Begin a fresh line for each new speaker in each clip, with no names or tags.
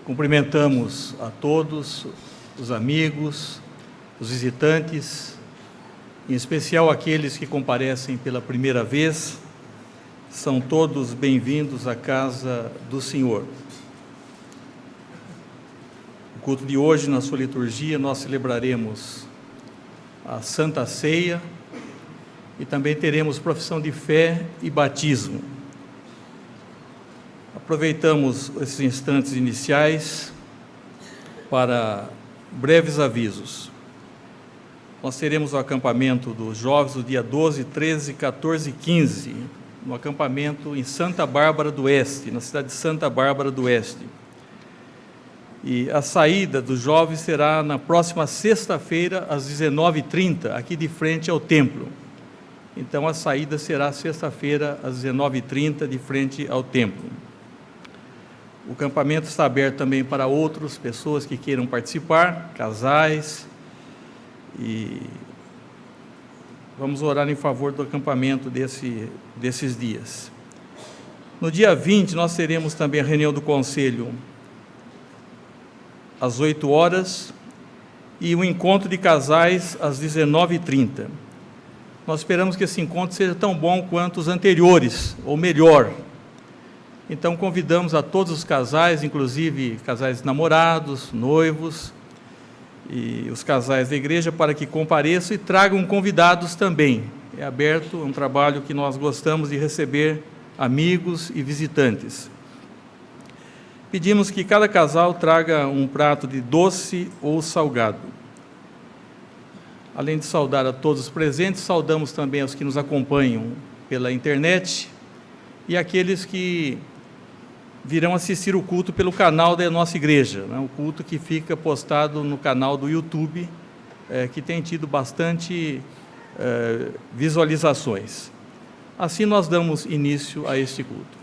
Cumprimentamos a todos, os amigos, os visitantes, em especial aqueles que comparecem pela primeira vez. São todos bem-vindos à casa do Senhor. No culto de hoje, na sua liturgia, nós celebraremos a Santa Ceia e também teremos profissão de fé e batismo. Aproveitamos esses instantes iniciais para breves avisos. Nós teremos o acampamento dos jovens no dia 12, 13, 14 e 15, no acampamento em Santa Bárbara do Oeste, na cidade de Santa Bárbara do Oeste. E a saída dos jovens será na próxima sexta-feira, às 19h30, aqui de frente ao templo. Então, a saída será sexta-feira, às 19h30, de frente ao templo. O acampamento está aberto também para outras pessoas que queiram participar, casais, e vamos orar em favor do acampamento desses dias. No dia 20, nós teremos também a reunião do Conselho às 8 horas e o encontro de casais às 19h30. Nós esperamos que esse encontro seja tão bom quanto os anteriores, ou melhor. Então, convidamos a todos os casais, inclusive casais namorados, noivos, e os casais da igreja, para que compareçam e tragam convidados também. É aberto, é um trabalho que nós gostamos de receber amigos e visitantes. Pedimos que cada casal traga um prato de doce ou salgado. Além de saudar a todos os presentes, saudamos também aos que nos acompanham pela internet e aqueles que virão assistir o culto pelo canal da nossa igreja, né? O culto que fica postado no canal do YouTube, que tem tido bastante visualizações. Assim nós damos início a este culto.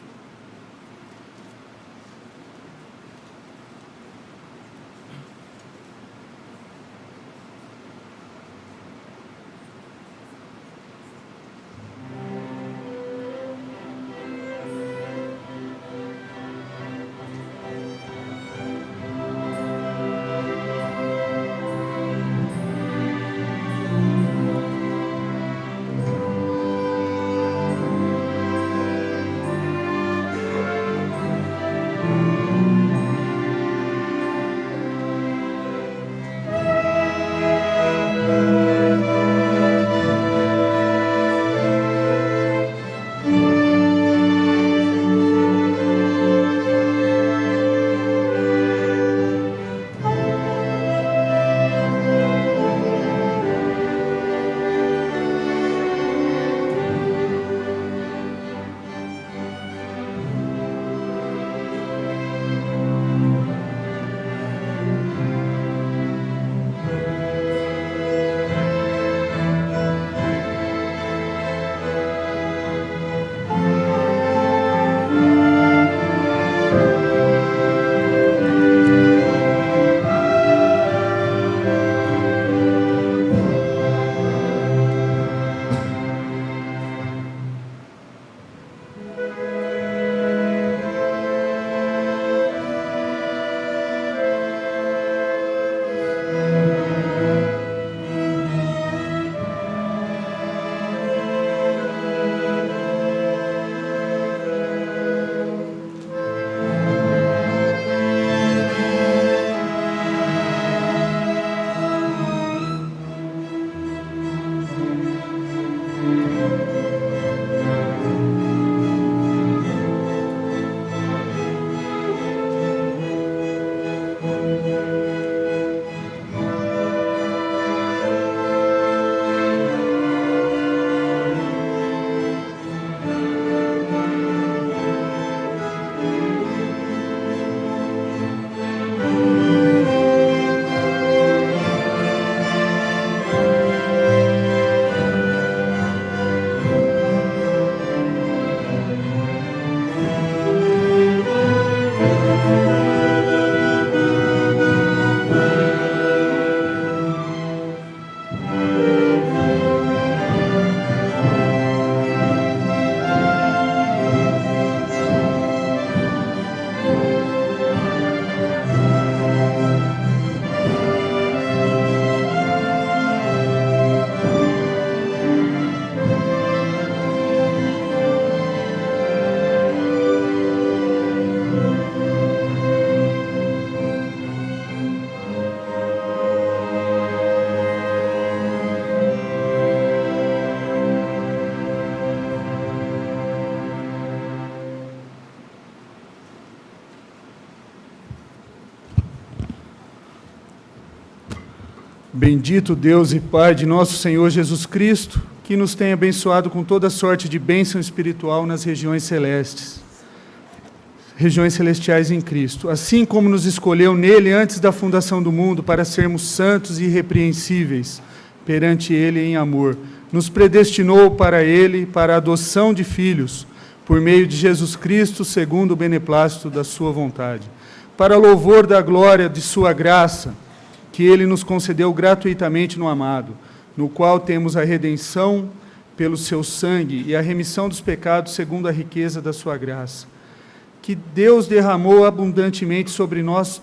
Bendito Deus e Pai de nosso Senhor Jesus Cristo, que nos tem abençoado com toda sorte de bênção espiritual nas regiões celestiais em Cristo, assim como nos escolheu nele antes da fundação do mundo para sermos santos e irrepreensíveis perante ele em amor. Nos predestinou para ele, para a adoção de filhos, por meio de Jesus Cristo, segundo o beneplácito da sua vontade, para louvor da glória de sua graça, que ele nos concedeu gratuitamente no amado, no qual temos a redenção pelo seu sangue e a remissão dos pecados segundo a riqueza da sua graça, que Deus derramou abundantemente sobre nós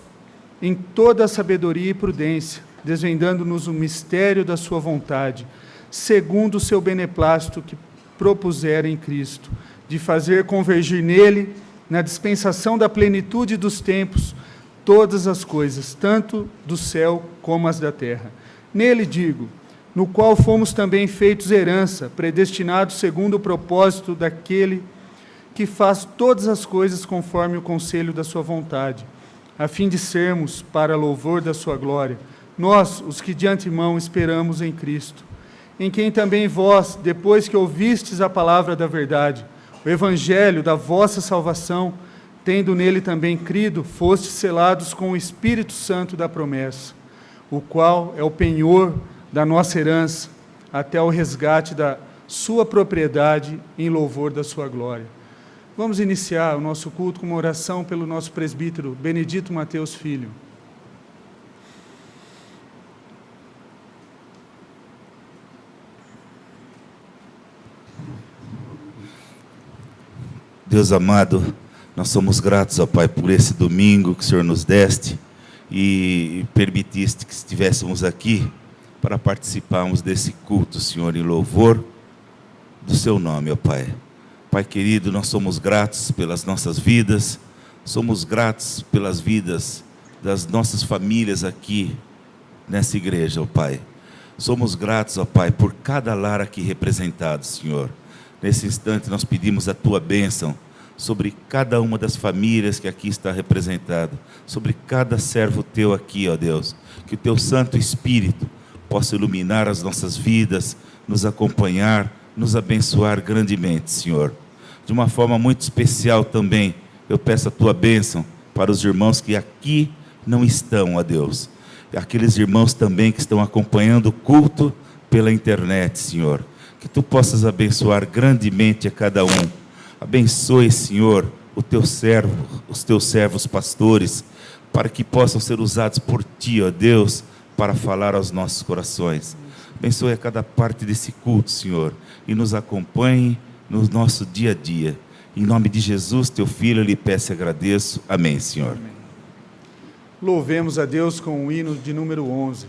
em toda a sabedoria e prudência, desvendando-nos o mistério da sua vontade, segundo o seu beneplácito que propusera em Cristo, de fazer convergir nele, na dispensação da plenitude dos tempos, todas as coisas, tanto do céu como as da terra. Nele, digo, no qual fomos também feitos herança, predestinados segundo o propósito daquele que faz todas as coisas conforme o conselho da sua vontade, a fim de sermos, para louvor da sua glória, nós, os que de antemão esperamos em Cristo, em quem também vós, depois que ouvistes a palavra da verdade, o evangelho da vossa salvação, tendo nele também crido, fostes selados com o Espírito Santo da promessa, o qual é o penhor da nossa herança, até o resgate da sua propriedade em louvor da sua glória. Vamos iniciar o nosso culto com uma oração pelo nosso presbítero Benedito Mateus Filho.
Deus amado, nós somos gratos, ó Pai, por esse domingo que o Senhor nos deste e permitiste que estivéssemos aqui para participarmos desse culto, Senhor, em louvor do Seu nome, ó Pai. Pai querido, nós somos gratos pelas nossas vidas, somos gratos pelas vidas das nossas famílias aqui nessa igreja, ó Pai. Somos gratos, ó Pai, por cada lar aqui representado, Senhor. Nesse instante nós pedimos a Tua bênção sobre cada uma das famílias que aqui está representada, sobre cada servo Teu aqui, ó Deus, que o Teu Santo Espírito possa iluminar as nossas vidas, nos acompanhar, nos abençoar grandemente, Senhor. De uma forma muito especial também, eu peço a Tua bênção para os irmãos que aqui não estão, ó Deus, e aqueles irmãos também que estão acompanhando o culto pela internet, Senhor, que Tu possas abençoar grandemente a cada um. Abençoe, Senhor, o Teu servo, os Teus servos pastores, para que possam ser usados por Ti, ó Deus, para falar aos nossos corações. Abençoe a cada parte desse culto, Senhor, e nos acompanhe no nosso dia a dia. Em nome de Jesus, Teu Filho, eu lhe peço e agradeço. Amém, Senhor.
Amém. Louvemos a Deus com o hino de número 11.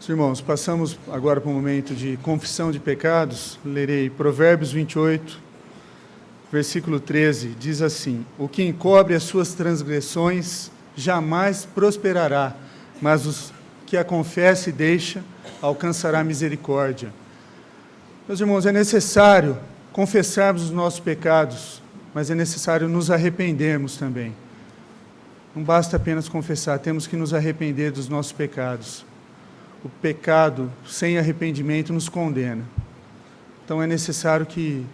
Meus irmãos, passamos agora para o momento de confissão de pecados. Lerei Provérbios 28, versículo 13, diz assim: o que encobre as suas transgressões jamais prosperará, mas os que a confessa e deixa alcançará misericórdia. Meus irmãos, é necessário confessarmos os nossos pecados, mas é necessário nos arrependermos também. Não basta apenas confessar, temos que nos arrepender dos nossos pecados. O pecado sem arrependimento nos condena. Então é necessário que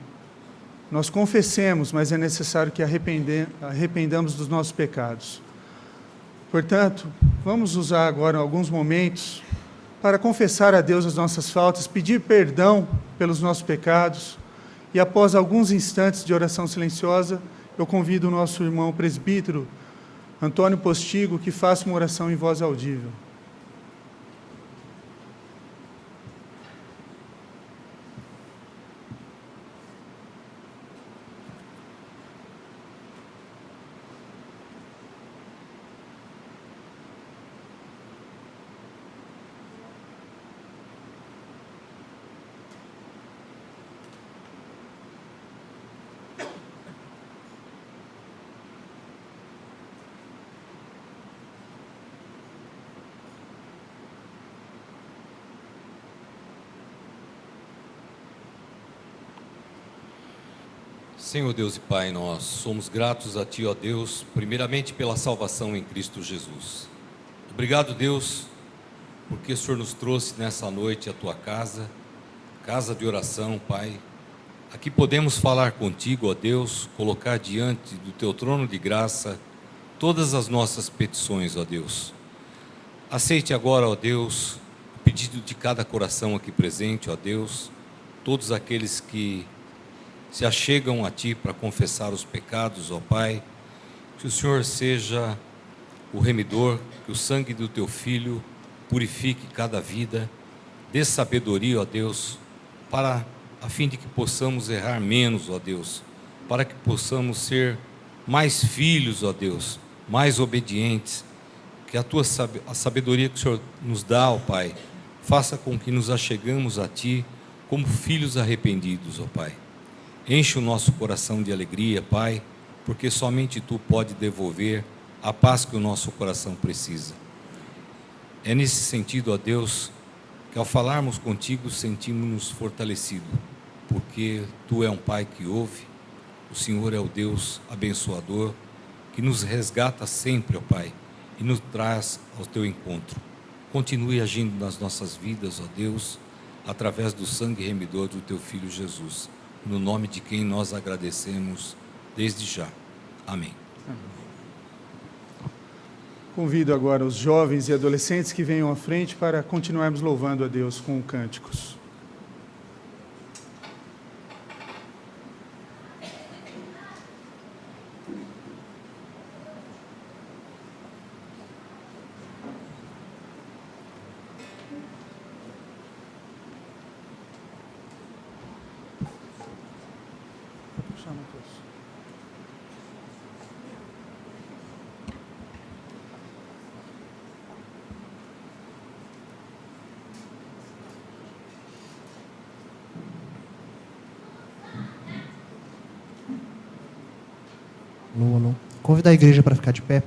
nós confessemos, mas é necessário que arrependamos dos nossos pecados. Portanto, vamos usar agora alguns momentos para confessar a Deus as nossas faltas, pedir perdão pelos nossos pecados, e após alguns instantes de oração silenciosa, eu convido o nosso irmão presbítero Antônio Postigo que faça uma oração em voz audível.
Senhor Deus e Pai, nós somos gratos a Ti, ó Deus, primeiramente pela salvação em Cristo Jesus. Obrigado, Deus, porque o Senhor nos trouxe nessa noite à Tua casa, casa de oração, Pai. Aqui podemos falar contigo, ó Deus, colocar diante do Teu trono de graça todas as nossas petições, ó Deus. Aceite agora, ó Deus, o pedido de cada coração aqui presente, ó Deus, todos aqueles que se achegam a Ti para confessar os pecados, ó Pai, que o Senhor seja o remidor, que o sangue do Teu Filho purifique cada vida, dê sabedoria, ó Deus, a fim de que possamos errar menos, ó Deus, para que possamos ser mais filhos, ó Deus, mais obedientes, que a sabedoria que o Senhor nos dá, ó Pai, faça com que nos achegamos a Ti como filhos arrependidos, ó Pai. Enche o nosso coração de alegria, Pai, porque somente Tu pode devolver a paz que o nosso coração precisa. É nesse sentido, ó Deus, que ao falarmos contigo sentimos-nos fortalecidos, porque Tu é um Pai que ouve, o Senhor é o Deus abençoador, que nos resgata sempre, ó Pai, e nos traz ao Teu encontro. Continue agindo nas nossas vidas, ó Deus, através do sangue remidor do Teu Filho Jesus, no nome de quem nós agradecemos desde já. Amém.
Convido agora os jovens e adolescentes que venham à frente para continuarmos louvando a Deus com cânticos.
Alô, alô. Convidar a igreja para ficar de pé.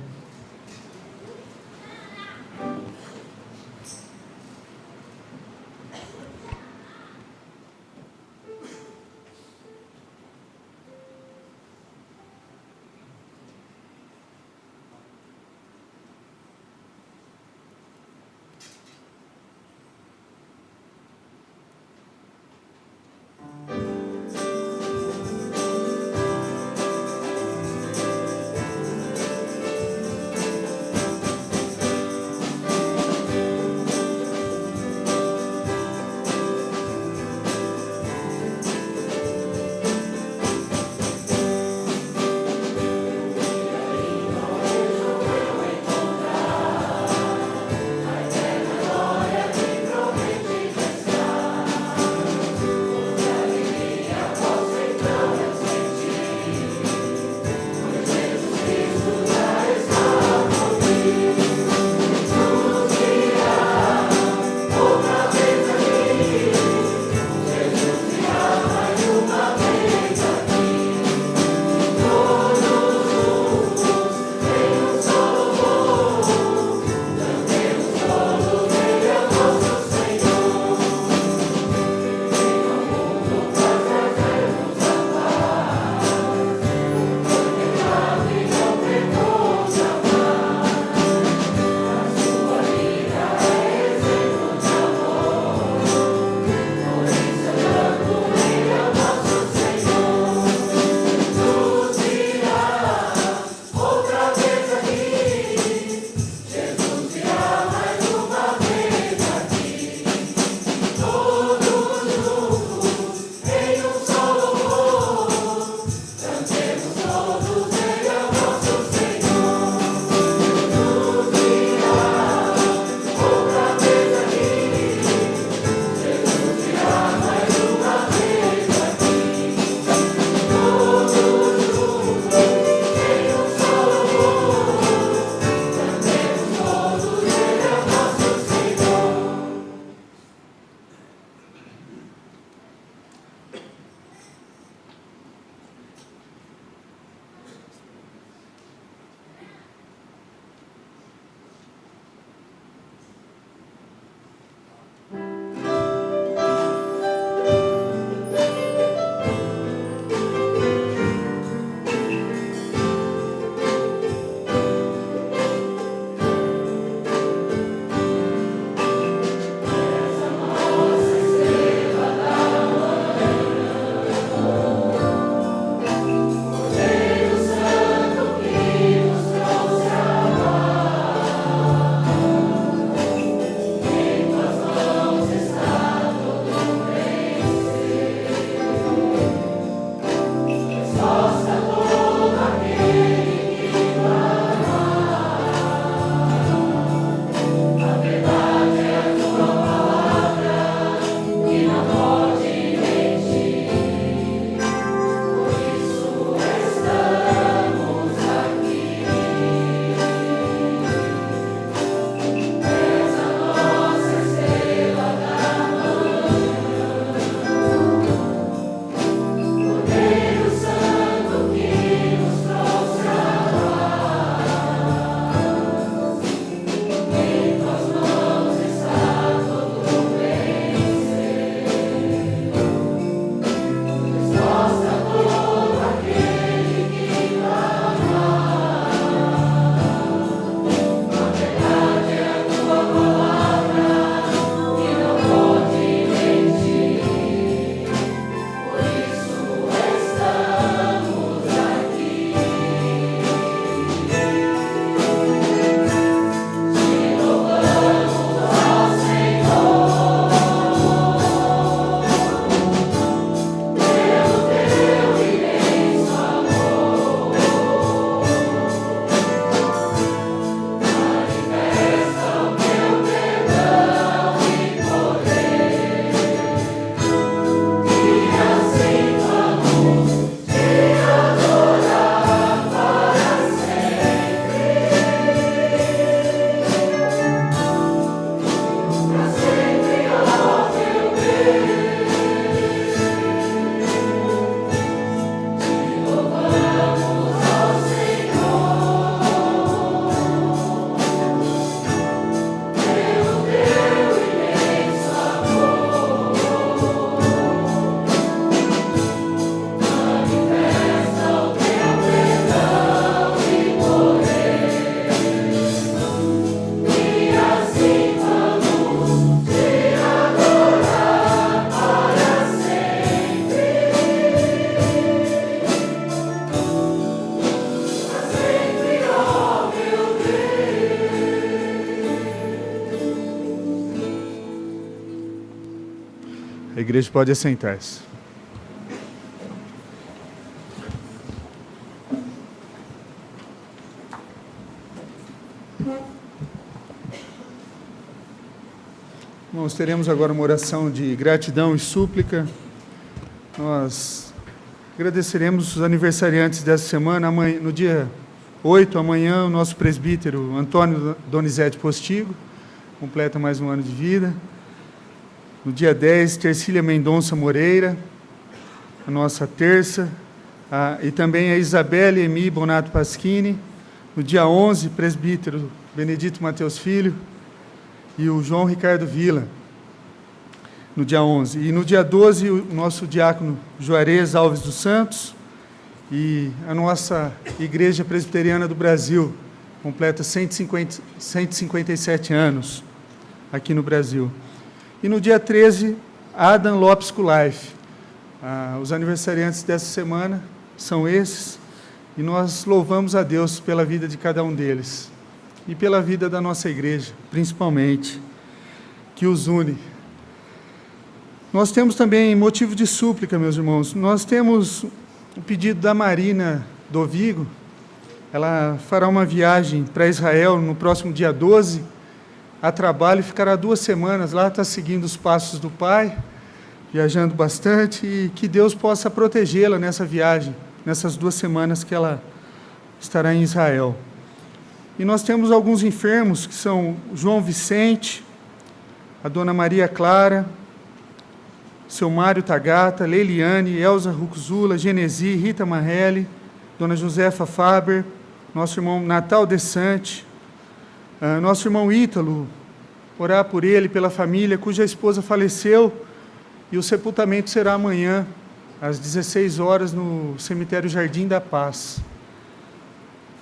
igreja pode assentar-se. Nós teremos agora uma oração de gratidão e súplica. Nós agradeceremos os aniversariantes dessa semana. No dia 8, amanhã, o nosso presbítero Antônio Donizete Postigo completa mais um ano de vida. No dia 10, Tercília Mendonça Moreira, a nossa terça, e também a Isabelle Emi Bonato Paschini. No dia 11, presbítero Benedito Mateus Filho e o João Ricardo Vila, no dia 11. E no dia 12, o nosso diácono Juarez Alves dos Santos e a nossa Igreja Presbiteriana do Brasil, completa 157 anos aqui no Brasil. E no dia 13, Adam Lopes Kulife. Os aniversariantes dessa semana são esses, e nós louvamos a Deus pela vida de cada um deles, e pela vida da nossa igreja, principalmente, que os une. Nós temos também motivo de súplica, meus irmãos. Nós temos o pedido da Marina Dovigo. Ela fará uma viagem para Israel no próximo dia 12, a trabalho, e ficará 2 semanas lá, está seguindo os passos do pai, viajando bastante, e que Deus possa protegê-la nessa viagem, nessas 2 semanas que ela estará em Israel. E nós temos alguns enfermos, que são João Vicente, a dona Maria Clara, seu Mário Tagata, Leiliane, Elza Ruxula, Genesi, Rita Marrelli, dona Josefa Faber, nosso irmão Natal Desante, nosso irmão Ítalo, orar por ele, pela família, cuja esposa faleceu, e o sepultamento será amanhã, às 16 horas, no cemitério Jardim da Paz.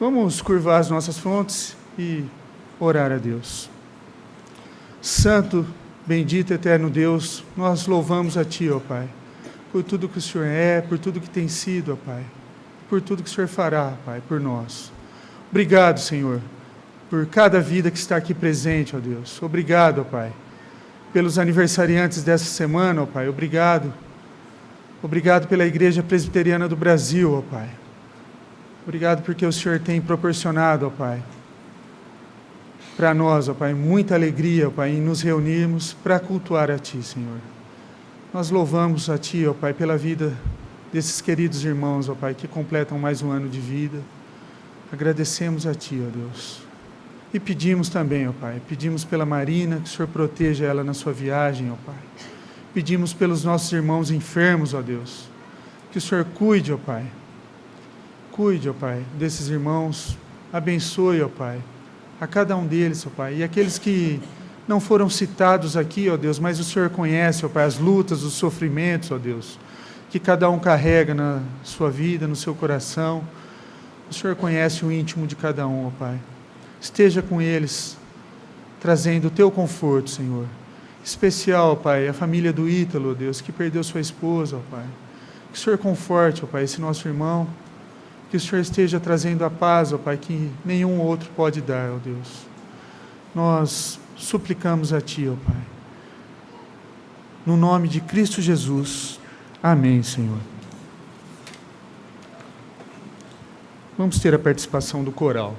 Vamos curvar as nossas frontes e orar a Deus. Santo, bendito, eterno Deus, nós louvamos a Ti, ó Pai, por tudo que o Senhor é, por tudo que tem sido, ó Pai, por tudo que o Senhor fará, Pai, por nós. Obrigado, Senhor, por cada vida que está aqui presente, ó Deus. Obrigado, ó Pai, pelos aniversariantes dessa semana, ó Pai. Obrigado. Obrigado pela Igreja Presbiteriana do Brasil, ó Pai. Obrigado porque o Senhor tem proporcionado, ó Pai, para nós, ó Pai, muita alegria, ó Pai, em nos reunirmos para cultuar a Ti, Senhor. Nós louvamos a Ti, ó Pai, pela vida desses queridos irmãos, ó Pai, que completam mais um ano de vida. Agradecemos a Ti, ó Deus. E pedimos também, ó Pai, pedimos pela Marina, que o Senhor proteja ela na sua viagem, ó Pai. Pedimos pelos nossos irmãos enfermos, ó Deus, que o Senhor cuide, ó Pai. Cuide, ó Pai, desses irmãos, abençoe, ó Pai, a cada um deles, ó Pai, e aqueles que não foram citados aqui, ó Deus, mas o Senhor conhece, ó Pai, as lutas, os sofrimentos, ó Deus, que cada um carrega na sua vida, no seu coração. O Senhor conhece o íntimo de cada um, ó Pai. Esteja com eles, trazendo o Teu conforto, Senhor. Especial, ó Pai, a família do Ítalo, ó Deus, que perdeu sua esposa, ó Pai. Que o Senhor conforte, ó Pai, esse nosso irmão. Que o Senhor esteja trazendo a paz, ó Pai, que nenhum outro pode dar, ó Deus. Nós suplicamos a Ti, ó Pai. No nome de Cristo Jesus. Amém, Senhor. Vamos ter a participação do coral.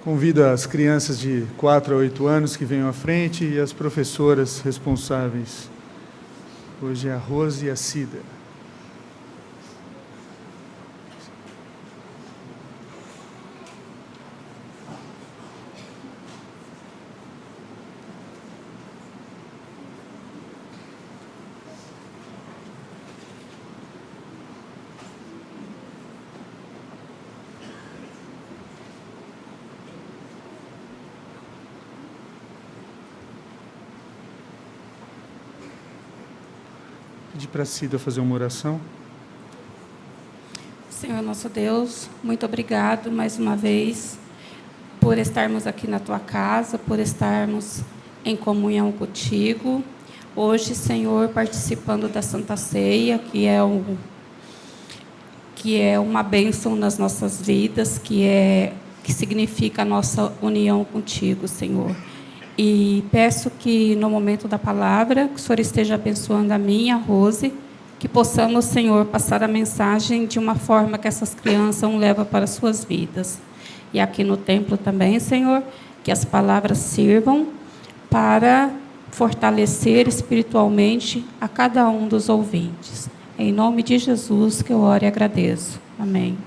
Convido as crianças de 4 a 8 anos que venham à frente e as professoras responsáveis. Hoje é a Rose e a Cida. Pedir para a Cida fazer uma oração.
Senhor nosso Deus, muito obrigado mais uma vez por estarmos aqui na Tua casa, por estarmos em comunhão contigo. Hoje, Senhor, participando da Santa Ceia, que é uma bênção nas nossas vidas, que significa a nossa união contigo, Senhor. E peço que, no momento da palavra, que o Senhor esteja abençoando a mim e a Rose, que possamos, Senhor, passar a mensagem de uma forma que essas crianças levam para as suas vidas. E aqui no templo também, Senhor, que as palavras sirvam para fortalecer espiritualmente a cada um dos ouvintes. Em nome de Jesus que eu oro e agradeço. Amém.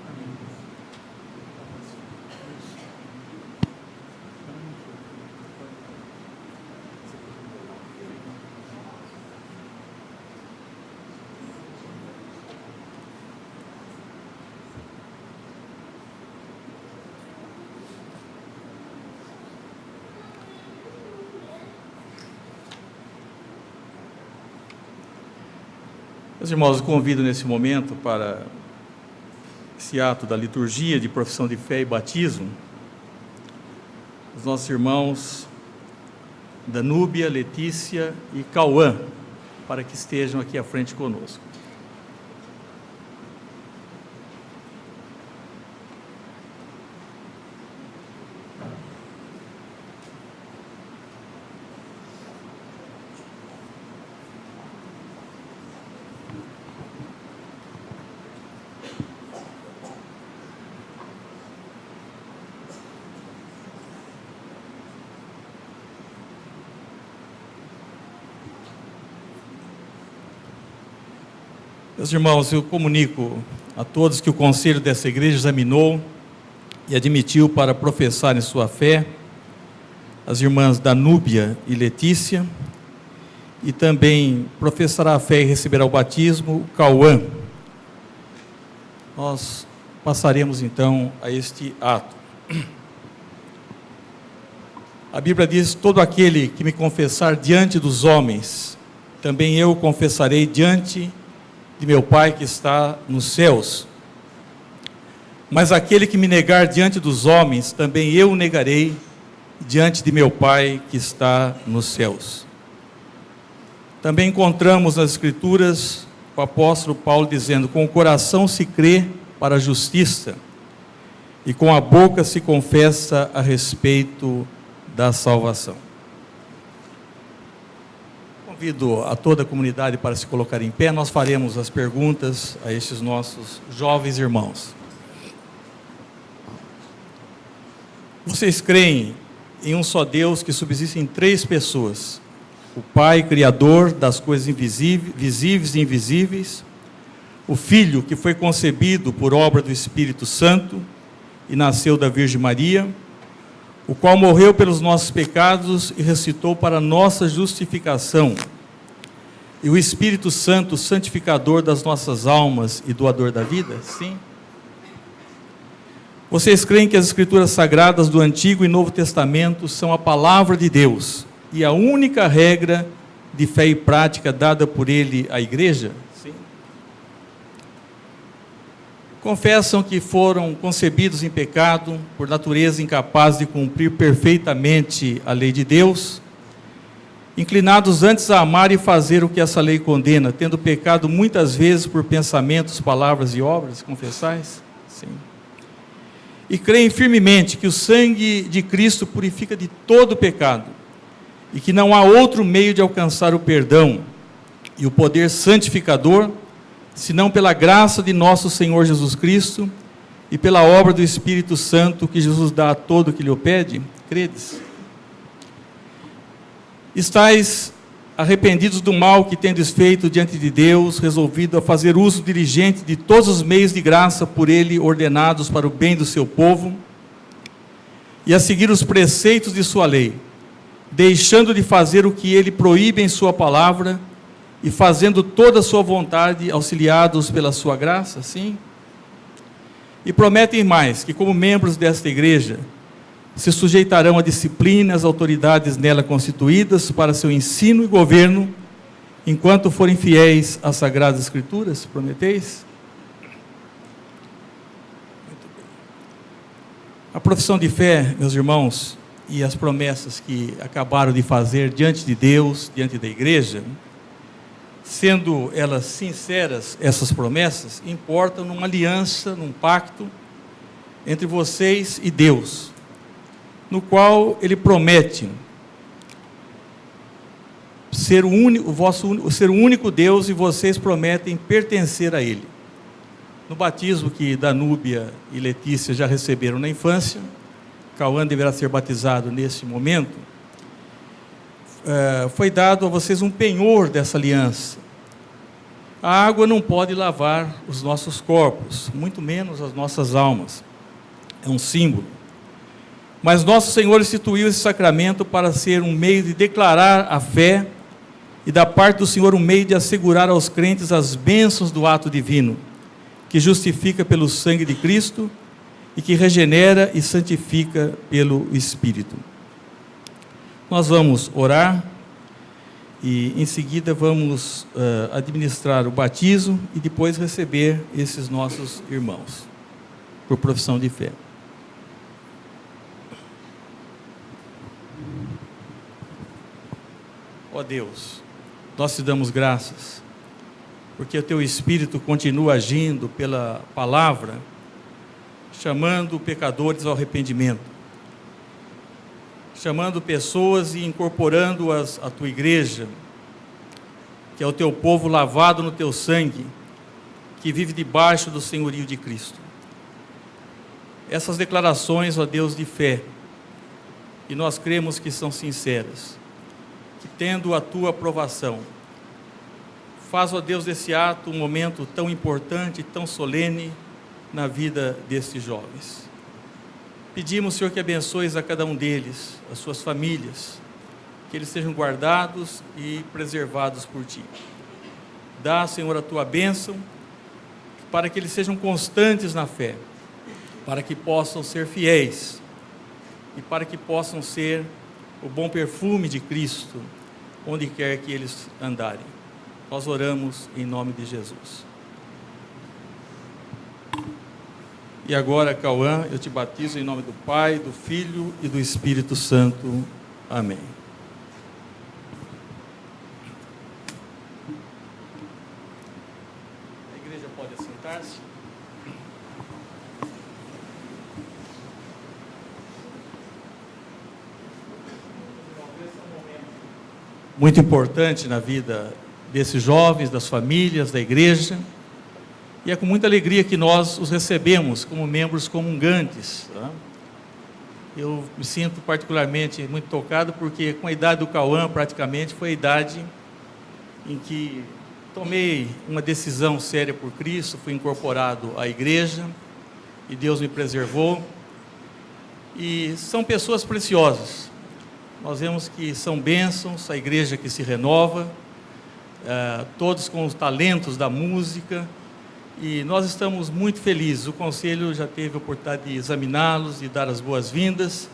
Meus irmãos, eu convido nesse momento para esse ato da liturgia de profissão de fé e batismo os nossos irmãos Danúbia, Letícia e Cauã, para que estejam aqui à frente conosco. Meus irmãos, eu comunico a todos que o conselho dessa igreja examinou e admitiu para professarem sua fé as irmãs Danúbia e Letícia, e também professará a fé e receberá o batismo Cauã. Nós passaremos então a este ato. A Bíblia diz: todo aquele que me confessar diante dos homens, também eu confessarei diante de meu Pai que está nos céus. Mas aquele que me negar diante dos homens, também eu o negarei diante de meu Pai que está nos céus. Também encontramos nas Escrituras o apóstolo Paulo dizendo: com o coração se crê para a justiça, e com a boca se confessa a respeito da salvação. Convido a toda a comunidade para se colocar em pé. Nós faremos as perguntas a estes nossos jovens irmãos. Vocês creem em um só Deus que subsiste em 3 pessoas: o Pai, Criador das coisas visíveis e invisíveis, o Filho, que foi concebido por obra do Espírito Santo e nasceu da Virgem Maria, o qual morreu pelos nossos pecados e ressuscitou para a nossa justificação, e o Espírito Santo, santificador das nossas almas e doador da vida? Sim. Vocês creem que as Escrituras Sagradas do Antigo e Novo Testamento são a palavra de Deus e a única regra de fé e prática dada por Ele à Igreja? Sim. Confessam que foram concebidos em pecado, por natureza incapazes de cumprir perfeitamente a lei de Deus, inclinados antes a amar e fazer o que essa lei condena, tendo pecado muitas vezes por pensamentos, palavras e obras? Confessais? Sim. E creem firmemente que o sangue de Cristo purifica de todo pecado, e que não há outro meio de alcançar o perdão e o poder santificador, senão pela graça de nosso Senhor Jesus Cristo, e pela obra do Espírito Santo que Jesus dá a todo o que lhe o pede, credes? Estais arrependidos do mal que tendes feito diante de Deus, resolvido a fazer uso diligente de todos os meios de graça por Ele ordenados para o bem do seu povo, e a seguir os preceitos de sua lei, deixando de fazer o que Ele proíbe em sua palavra, e fazendo toda a sua vontade, auxiliados pela sua graça, sim? E prometem mais, que como membros desta igreja, se sujeitarão à disciplina, às autoridades nela constituídas para seu ensino e governo, enquanto forem fiéis às Sagradas Escrituras, prometeis? Muito bem. A profissão de fé, meus irmãos, e as promessas que acabaram de fazer diante de Deus, diante da igreja, sendo elas sinceras, essas promessas, importam numa aliança, num pacto entre vocês e Deus, no qual Ele promete ser ser o único Deus, e vocês prometem pertencer a Ele. No batismo que Danúbia e Letícia já receberam na infância, Cauã deverá ser batizado nesse momento, foi dado a vocês um penhor dessa aliança. A água não pode lavar os nossos corpos, muito menos as nossas almas. É um símbolo. Mas nosso Senhor instituiu esse sacramento para ser um meio de declarar a fé e da parte do Senhor um meio de assegurar aos crentes as bênçãos do ato divino, que justifica pelo sangue de Cristo e que regenera e santifica pelo Espírito. Nós vamos orar e em seguida vamos administrar o batismo e depois receber esses nossos irmãos por profissão de fé. Ó Deus, nós te damos graças, porque o teu Espírito continua agindo pela palavra, chamando pecadores ao arrependimento, chamando pessoas e incorporando-as à tua igreja, que é o teu povo lavado no teu sangue, que vive debaixo do senhorio de Cristo. Essas declarações, ó Deus, de fé, e nós cremos que são sinceras, que tendo a tua aprovação, faz, ó Deus, desse ato um momento tão importante, tão solene na vida destes jovens. Pedimos, Senhor, que abençoes a cada um deles, as suas famílias, que eles sejam guardados e preservados por Ti. Dá, Senhor, a Tua bênção, para que eles sejam constantes na fé, para que possam ser fiéis e para que possam ser o bom perfume de Cristo, onde quer que eles andarem. Nós oramos em nome de Jesus. E agora, Cauã, eu te batizo em nome do Pai, do Filho e do Espírito Santo. Amém. A igreja pode assentar-se. Muito importante na vida desses jovens, das famílias, da igreja. E é com muita alegria que nós os recebemos como membros comungantes. Tá? Eu me sinto particularmente muito tocado, porque com a idade do Cauã, praticamente, foi a idade em que tomei uma decisão séria por Cristo, fui incorporado à igreja, e Deus me preservou. E são pessoas preciosas. Nós vemos que são bênçãos, a igreja que se renova, todos com os talentos da música, e nós estamos muito felizes. O Conselho já teve a oportunidade de examiná-los e dar as boas-vindas,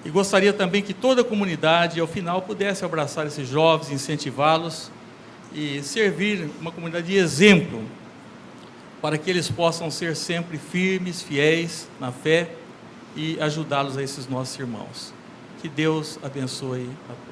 e gostaria também que toda a comunidade, ao final, pudesse abraçar esses jovens, incentivá-los, e servir uma comunidade de exemplo, para que eles possam ser sempre firmes, fiéis na fé, e ajudá-los a esses nossos irmãos. Que Deus abençoe a todos.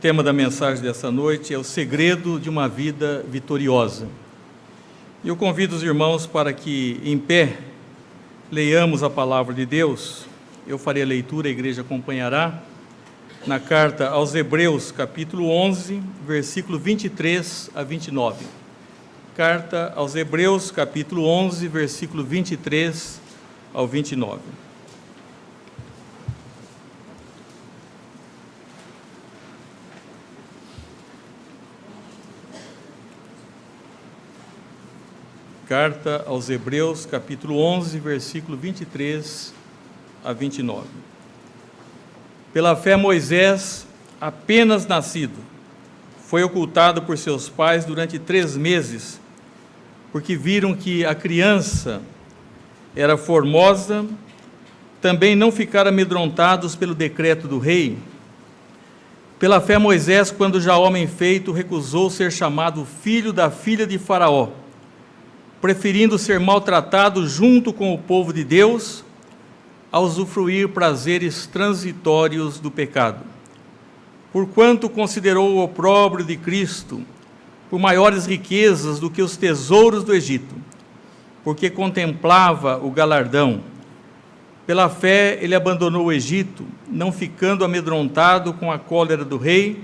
tema da mensagem dessa noite é o segredo de uma vida vitoriosa. E eu convido os irmãos para que, em pé, leiamos a palavra de Deus. Eu farei a leitura, a igreja acompanhará, na carta aos Hebreus, capítulo 11, versículo 23 a 29. Carta aos Hebreus, capítulo 11, versículo 23 ao 29. Carta aos Hebreus, capítulo 11, versículo 23 a 29. Pela fé, Moisés, apenas nascido, foi ocultado por seus pais durante 3 meses, porque viram que a criança era formosa. Também não ficaram amedrontados pelo decreto do rei. Pela fé, Moisés, quando já homem feito, recusou ser chamado filho da filha de Faraó, preferindo ser maltratado junto com o povo de Deus, a usufruir prazeres transitórios do pecado. Porquanto considerou o opróbrio de Cristo por maiores riquezas do que os tesouros do Egito, porque contemplava o galardão. Pela fé ele abandonou o Egito, não ficando amedrontado com a cólera do rei,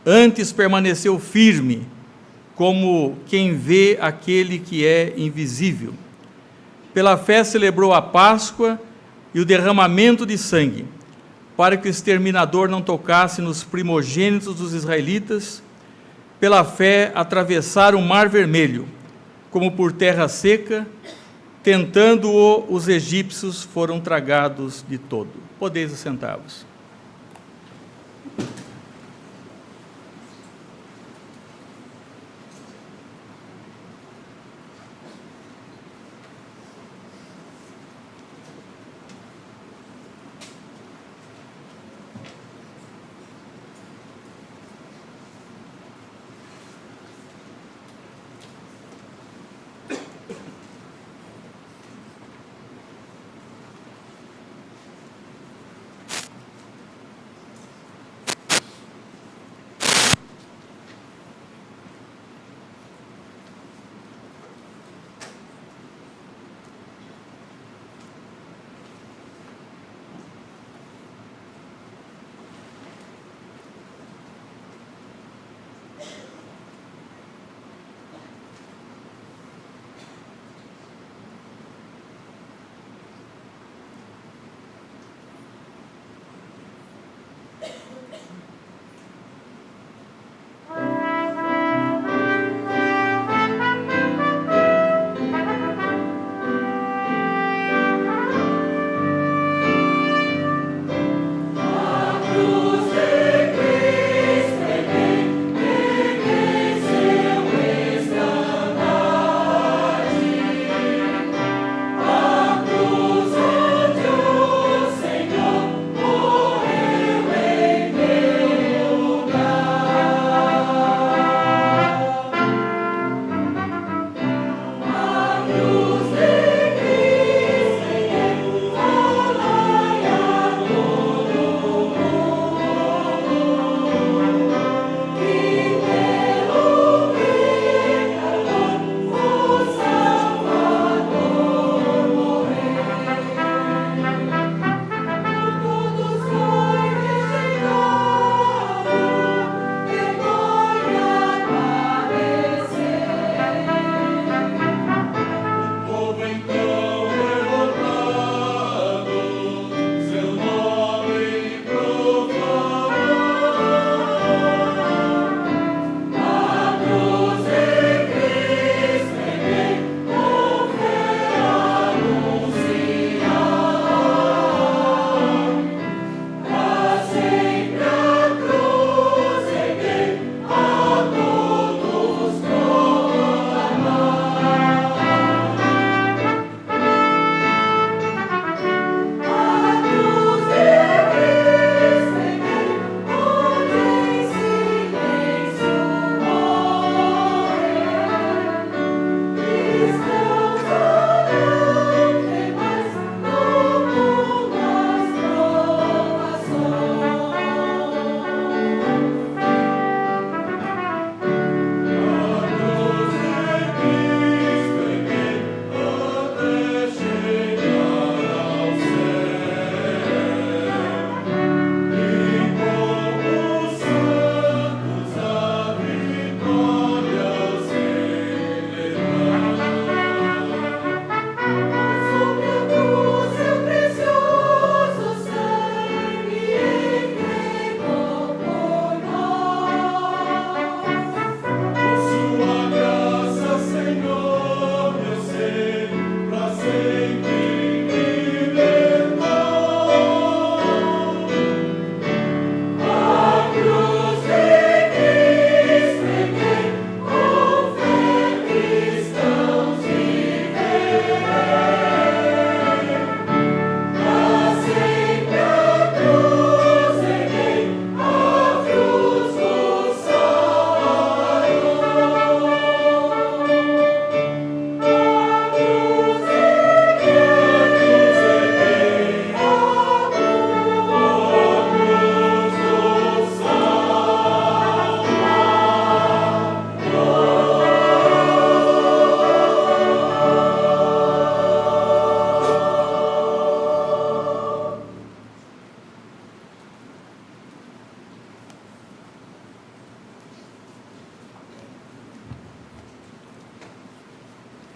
antes permaneceu firme, como quem vê aquele que é invisível. Pela fé celebrou a Páscoa e o derramamento de sangue, para que o exterminador não tocasse nos primogênitos dos israelitas. Pela fé atravessaram o Mar Vermelho, como por terra seca, tentando-o, os egípcios foram tragados de todo. Podeis assentar-vos.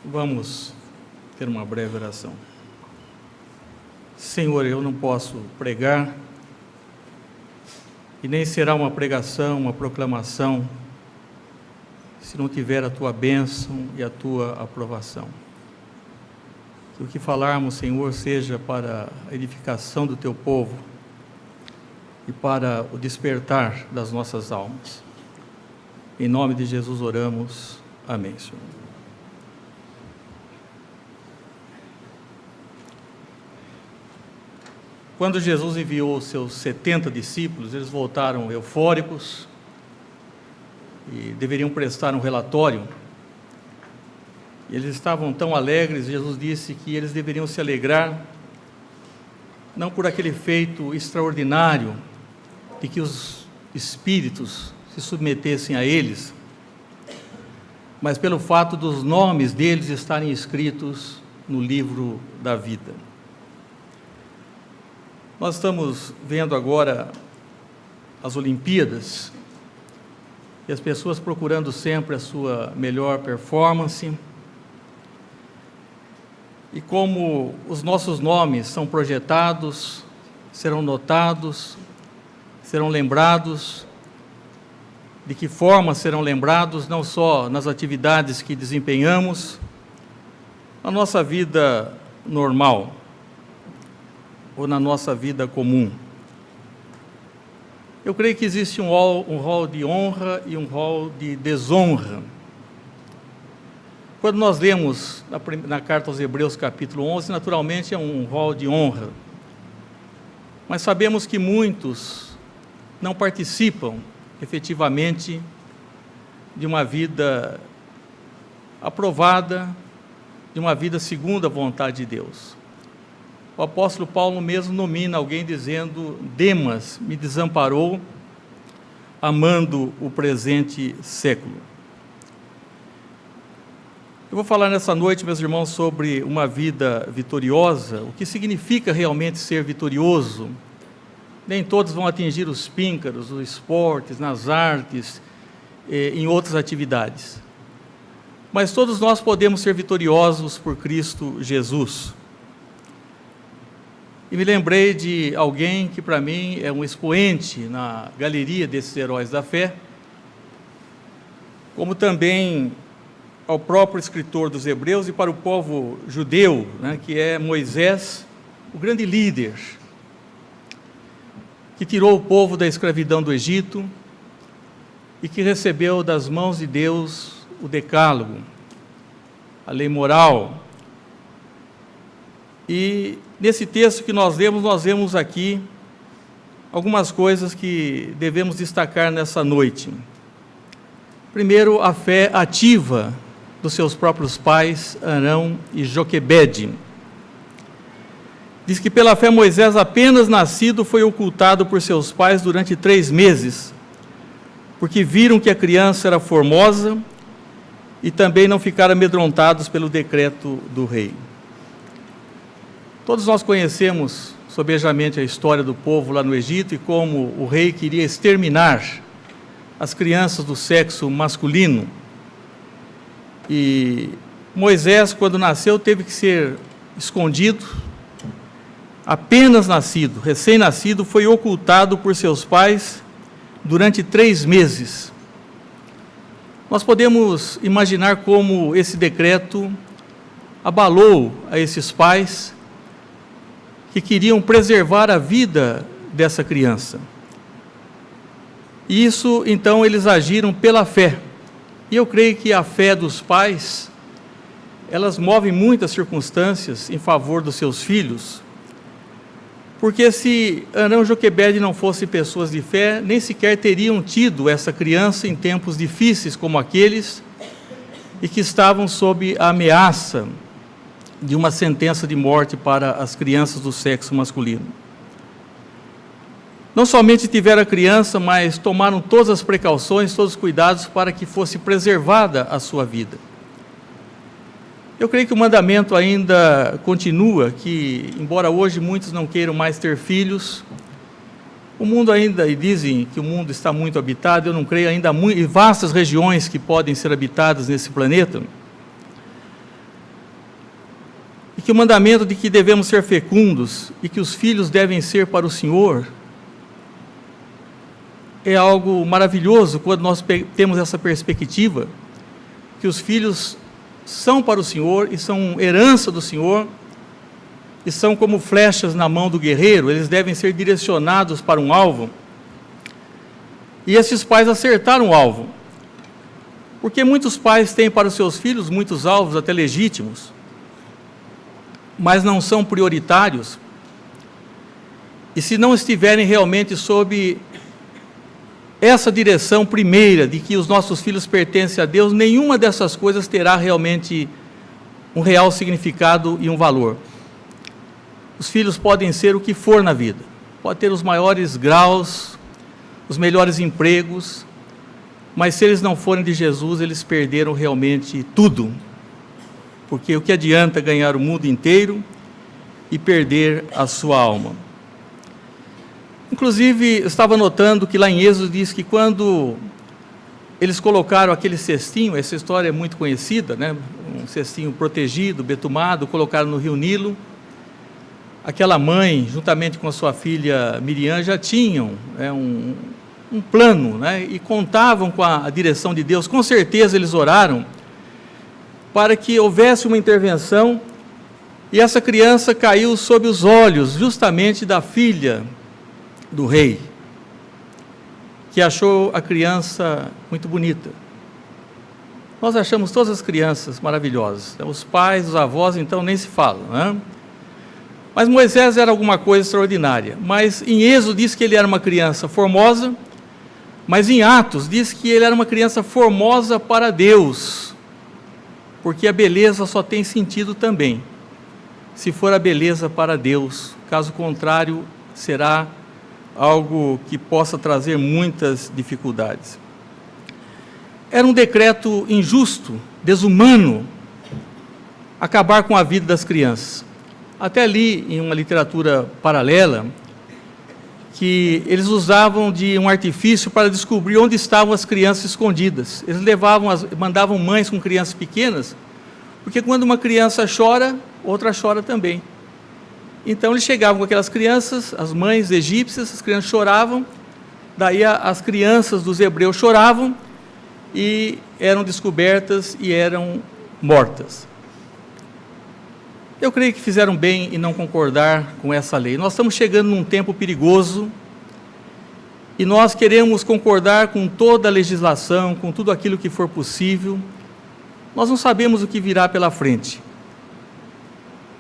Vamos ter uma breve oração. Senhor, eu não posso pregar, e nem será uma pregação, uma proclamação, se não tiver a Tua bênção e a Tua aprovação. Que o que falarmos, Senhor, seja para a edificação do Teu povo e para o despertar das nossas almas. Em nome de Jesus oramos. Amém, Senhor. Quando Jesus enviou os seus 70 discípulos, eles voltaram eufóricos e deveriam prestar um relatório. Eles estavam tão alegres, Jesus disse que eles deveriam se alegrar, não por aquele feito extraordinário de que os espíritos se submetessem a eles, mas pelo fato dos nomes deles estarem escritos no livro da vida. Nós estamos vendo agora as Olimpíadas e as pessoas procurando sempre a sua melhor performance. E como os nossos nomes são projetados, serão notados, serão lembrados, de que forma serão lembrados, não só nas atividades que desempenhamos, na nossa vida normal, ou na nossa vida comum. Eu creio que existe um rol de honra e um rol de desonra. Quando nós lemos na carta aos Hebreus, capítulo 11, naturalmente é um rol de honra. Mas sabemos que muitos não participam efetivamente de uma vida aprovada, de uma vida segundo a vontade de Deus. O apóstolo Paulo mesmo nomina alguém dizendo: Demas me desamparou, amando o presente século. Eu vou falar nessa noite, meus irmãos, sobre uma vida vitoriosa, o que significa realmente ser vitorioso. Nem todos vão atingir os píncaros, os esportes, nas artes, em outras atividades. Mas todos nós podemos ser vitoriosos por Cristo Jesus. E me lembrei de alguém que para mim é um expoente na galeria desses heróis da fé, como também ao próprio escritor dos Hebreus e para o povo judeu, que é Moisés, o grande líder, que tirou o povo da escravidão do Egito e que recebeu das mãos de Deus o decálogo, a lei moral. E nesse texto que nós vemos aqui algumas coisas que devemos destacar nessa noite. Primeiro, a fé ativa dos seus próprios pais, Arão e Joquebede. Diz que pela fé Moisés, apenas nascido, foi ocultado por seus pais durante 3 meses, porque viram que a criança era formosa e também não ficaram amedrontados pelo decreto do rei. Todos nós conhecemos sobejamente a história do povo lá no Egito e como o rei queria exterminar as crianças do sexo masculino. E Moisés, quando nasceu, teve que ser escondido. Apenas nascido, recém-nascido, foi ocultado por seus pais durante 3 meses. Nós podemos imaginar como esse decreto abalou a esses pais que queriam preservar a vida dessa criança. E isso, então, eles agiram pela fé. E eu creio que a fé dos pais, elas movem muitas circunstâncias em favor dos seus filhos, porque se Arão e Joquebede não fossem pessoas de fé, nem sequer teriam tido essa criança em tempos difíceis como aqueles, e que estavam sob a ameaça de uma sentença de morte para as crianças do sexo masculino. Não somente tiveram a criança, mas tomaram todas as precauções, todos os cuidados para que fosse preservada a sua vida. Eu creio que o mandamento ainda continua, que embora hoje muitos não queiram mais ter filhos, o mundo ainda, e dizem que o mundo está muito habitado, eu não creio, ainda há vastas regiões que podem ser habitadas nesse planeta. que o mandamento de que devemos ser fecundos e que os filhos devem ser para o Senhor é algo maravilhoso quando nós temos essa perspectiva, que os filhos são para o Senhor e são herança do Senhor, e são como flechas na mão do guerreiro, eles devem ser direcionados para um alvo. E esses pais acertaram o alvo, porque muitos pais têm para os seus filhos muitos alvos, até legítimos, mas não são prioritários, e se não estiverem realmente sob essa direção primeira, de que os nossos filhos pertencem a Deus, nenhuma dessas coisas terá realmente um real significado e um valor. Os filhos podem ser o que for na vida, pode ter os maiores graus, os melhores empregos, mas se eles não forem de Jesus, eles perderam realmente tudo, porque o que adianta ganhar o mundo inteiro e perder a sua alma? Inclusive, eu estava notando que lá em Êxodo diz que quando eles colocaram aquele cestinho, essa história é muito conhecida, né? Um cestinho protegido, betumado, colocaram no rio Nilo, aquela mãe, juntamente com a sua filha Miriam, já tinham um plano, né? E contavam com a direção de Deus. Com certeza eles oraram para que houvesse uma intervenção, e essa criança caiu sob os olhos justamente da filha do rei, que achou a criança muito bonita. Nós achamos todas as crianças maravilhosas, os pais, os avós, então nem se fala, né? Mas Moisés era alguma coisa extraordinária. Mas em Êxodo diz que ele era uma criança formosa, mas em Atos diz que ele era uma criança formosa para Deus, porque a beleza só tem sentido também se for a beleza para Deus. Caso contrário, será algo que possa trazer muitas dificuldades. Era um decreto injusto, desumano, acabar com a vida das crianças. Até li em uma literatura paralela que eles usavam de um artifício para descobrir onde estavam as crianças escondidas. Eles mandavam mães com crianças pequenas, porque quando uma criança chora, outra chora também. Então eles chegavam com aquelas crianças, as mães egípcias, as crianças choravam, daí as crianças dos hebreus choravam e eram descobertas e eram mortas. Eu creio que fizeram bem em não concordar com essa lei. Nós estamos chegando num tempo perigoso e nós queremos concordar com toda a legislação, com tudo aquilo que for possível. Nós não sabemos o que virá pela frente.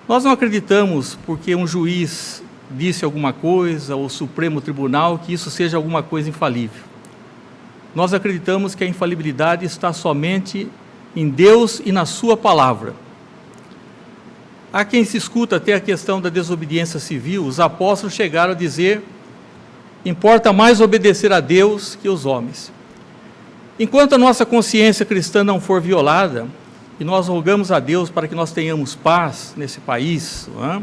Nós não acreditamos porque um juiz disse alguma coisa, ou o Supremo Tribunal, que isso seja alguma coisa infalível. Nós acreditamos que a infalibilidade está somente em Deus e na sua palavra. Há quem se escuta até a questão da desobediência civil. Os apóstolos chegaram a dizer: importa mais obedecer a Deus que os homens. Enquanto a nossa consciência cristã não for violada, e nós rogamos a Deus para que nós tenhamos paz nesse país, não é?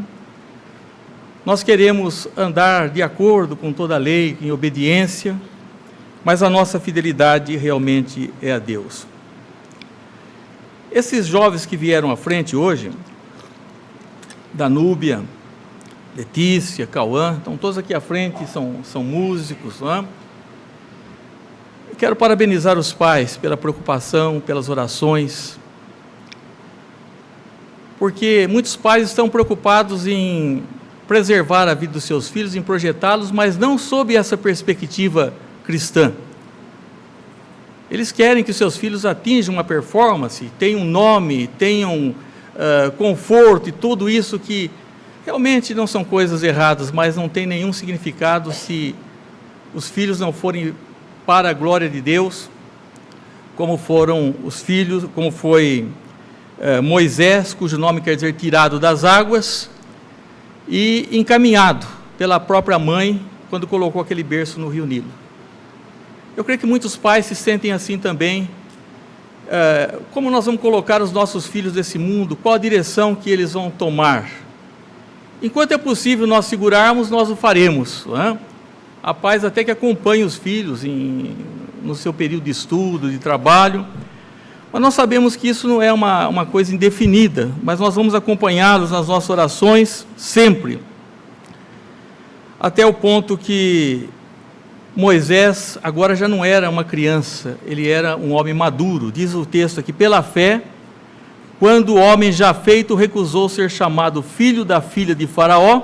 Nós queremos andar de acordo com toda a lei, em obediência, mas a nossa fidelidade realmente é a Deus. Esses jovens que vieram à frente hoje, Danúbia, Letícia, Cauã, estão todos aqui à frente, são músicos, não é? Quero parabenizar os pais pela preocupação, pelas orações, porque muitos pais estão preocupados em preservar a vida dos seus filhos, em projetá-los, mas não sob essa perspectiva cristã. Eles querem que seus filhos atinjam uma performance, tenham um nome, tenham conforto e tudo isso, que realmente não são coisas erradas, mas não tem nenhum significado se os filhos não forem para a glória de Deus, como foram os filhos, como foi Moisés, cujo nome quer dizer tirado das águas, e encaminhado pela própria mãe, quando colocou aquele berço no rio Nilo. Eu creio que muitos pais se sentem assim também. Como nós vamos colocar os nossos filhos nesse mundo? Qual a direção que eles vão tomar? Enquanto é possível nós segurarmos, nós o faremos, não é? Há pais até que acompanham os filhos no seu período de estudo, de trabalho, Mas nós sabemos que isso não é uma coisa indefinida, mas nós vamos acompanhá-los nas nossas orações sempre. Até o ponto que Moisés agora já não era uma criança, ele era um homem maduro. Diz o texto aqui, pela fé, quando o homem já feito recusou ser chamado filho da filha de Faraó,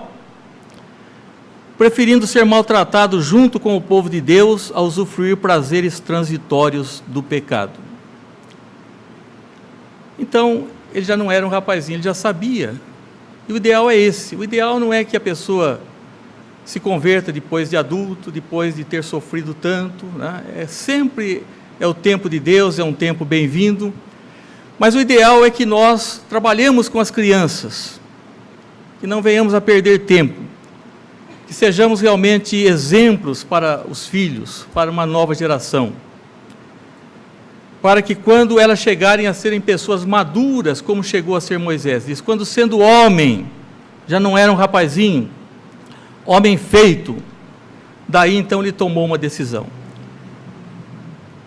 preferindo ser maltratado junto com o povo de Deus a usufruir prazeres transitórios do pecado. Então, ele já não era um rapazinho, ele já sabia. E o ideal é esse. O ideal não é que a pessoa se converta depois de adulto, depois de ter sofrido tanto, né? Sempre é o tempo de Deus, é um tempo bem-vindo. Mas o ideal é que nós trabalhemos com as crianças, que não venhamos a perder tempo, que sejamos realmente exemplos para os filhos, para uma nova geração, para que quando elas chegarem a serem pessoas maduras, como chegou a ser Moisés, diz, quando sendo homem, já não era um rapazinho, homem feito, daí então ele tomou uma decisão.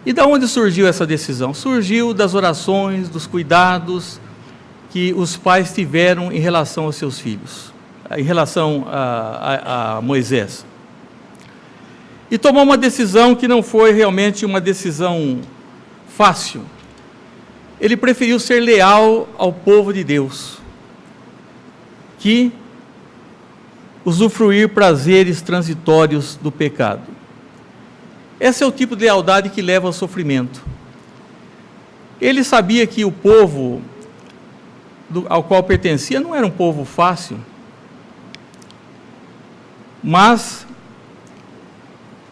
E da onde surgiu essa decisão? Surgiu das orações, dos cuidados que os pais tiveram em relação aos seus filhos, em relação a Moisés. E tomou uma decisão que não foi realmente uma decisão fácil. Ele preferiu ser leal ao povo de Deus, que usufruir prazeres transitórios do pecado. Esse é o tipo de lealdade que leva ao sofrimento. Ele sabia que o povo ao qual pertencia não era um povo fácil, mas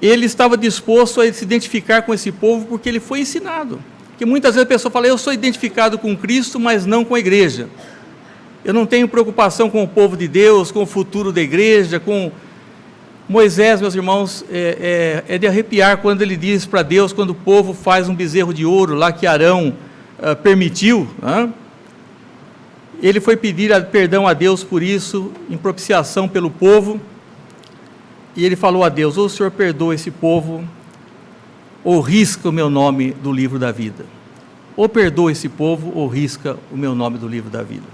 ele estava disposto a se identificar com esse povo porque ele foi ensinado. Porque muitas vezes a pessoa fala, eu sou identificado com Cristo, mas não com a igreja. Eu não tenho preocupação com o povo de Deus, com o futuro da igreja, com... Moisés, meus irmãos, é de arrepiar quando ele diz para Deus, quando o povo faz um bezerro de ouro, lá que Arão permitiu, né? Ele foi pedir perdão a Deus por isso, em propiciação pelo povo, e ele falou a Deus, ou o Senhor perdoa esse povo, ou risca o meu nome do livro da vida. Ou perdoa esse povo, ou risca o meu nome do livro da vida.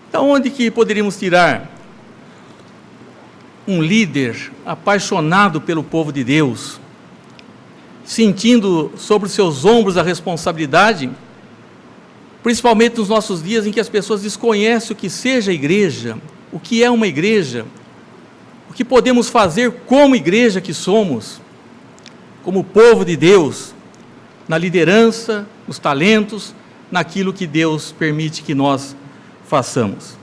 Então, onde que poderíamos tirar um líder apaixonado pelo povo de Deus, sentindo sobre os seus ombros a responsabilidade, principalmente nos nossos dias em que as pessoas desconhecem o que seja a igreja, o que é uma igreja, o que podemos fazer como igreja que somos, como povo de Deus, na liderança, nos talentos, naquilo que Deus permite que nós façamos.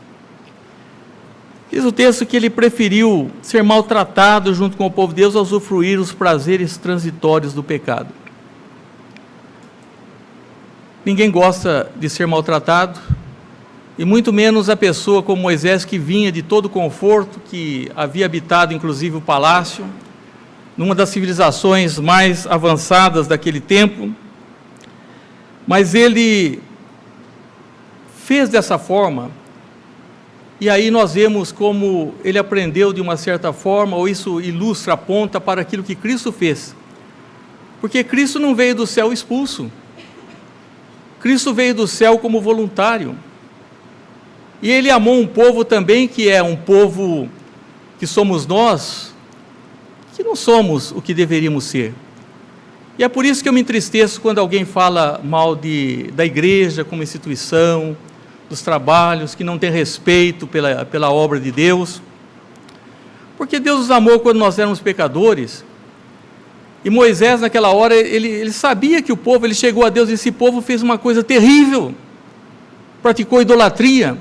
Diz o texto que ele preferiu ser maltratado junto com o povo de Deus a usufruir os prazeres transitórios do pecado. Ninguém gosta de ser maltratado, e muito menos a pessoa como Moisés, que vinha de todo o conforto, que havia habitado inclusive o palácio, numa das civilizações mais avançadas daquele tempo, mas ele fez dessa forma. E aí nós vemos como ele aprendeu de uma certa forma, ou isso ilustra, aponta para aquilo que Cristo fez. Porque Cristo não veio do céu expulso. Cristo veio do céu como voluntário. E ele amou um povo também, que é um povo que somos nós, que não somos o que deveríamos ser. E é por isso que eu me entristeço quando alguém fala mal da igreja como instituição, dos trabalhos, que não tem respeito pela obra de Deus, porque Deus nos amou quando nós éramos pecadores, e Moisés naquela hora, ele sabia que o povo, ele chegou a Deus e esse povo fez uma coisa terrível, praticou idolatria,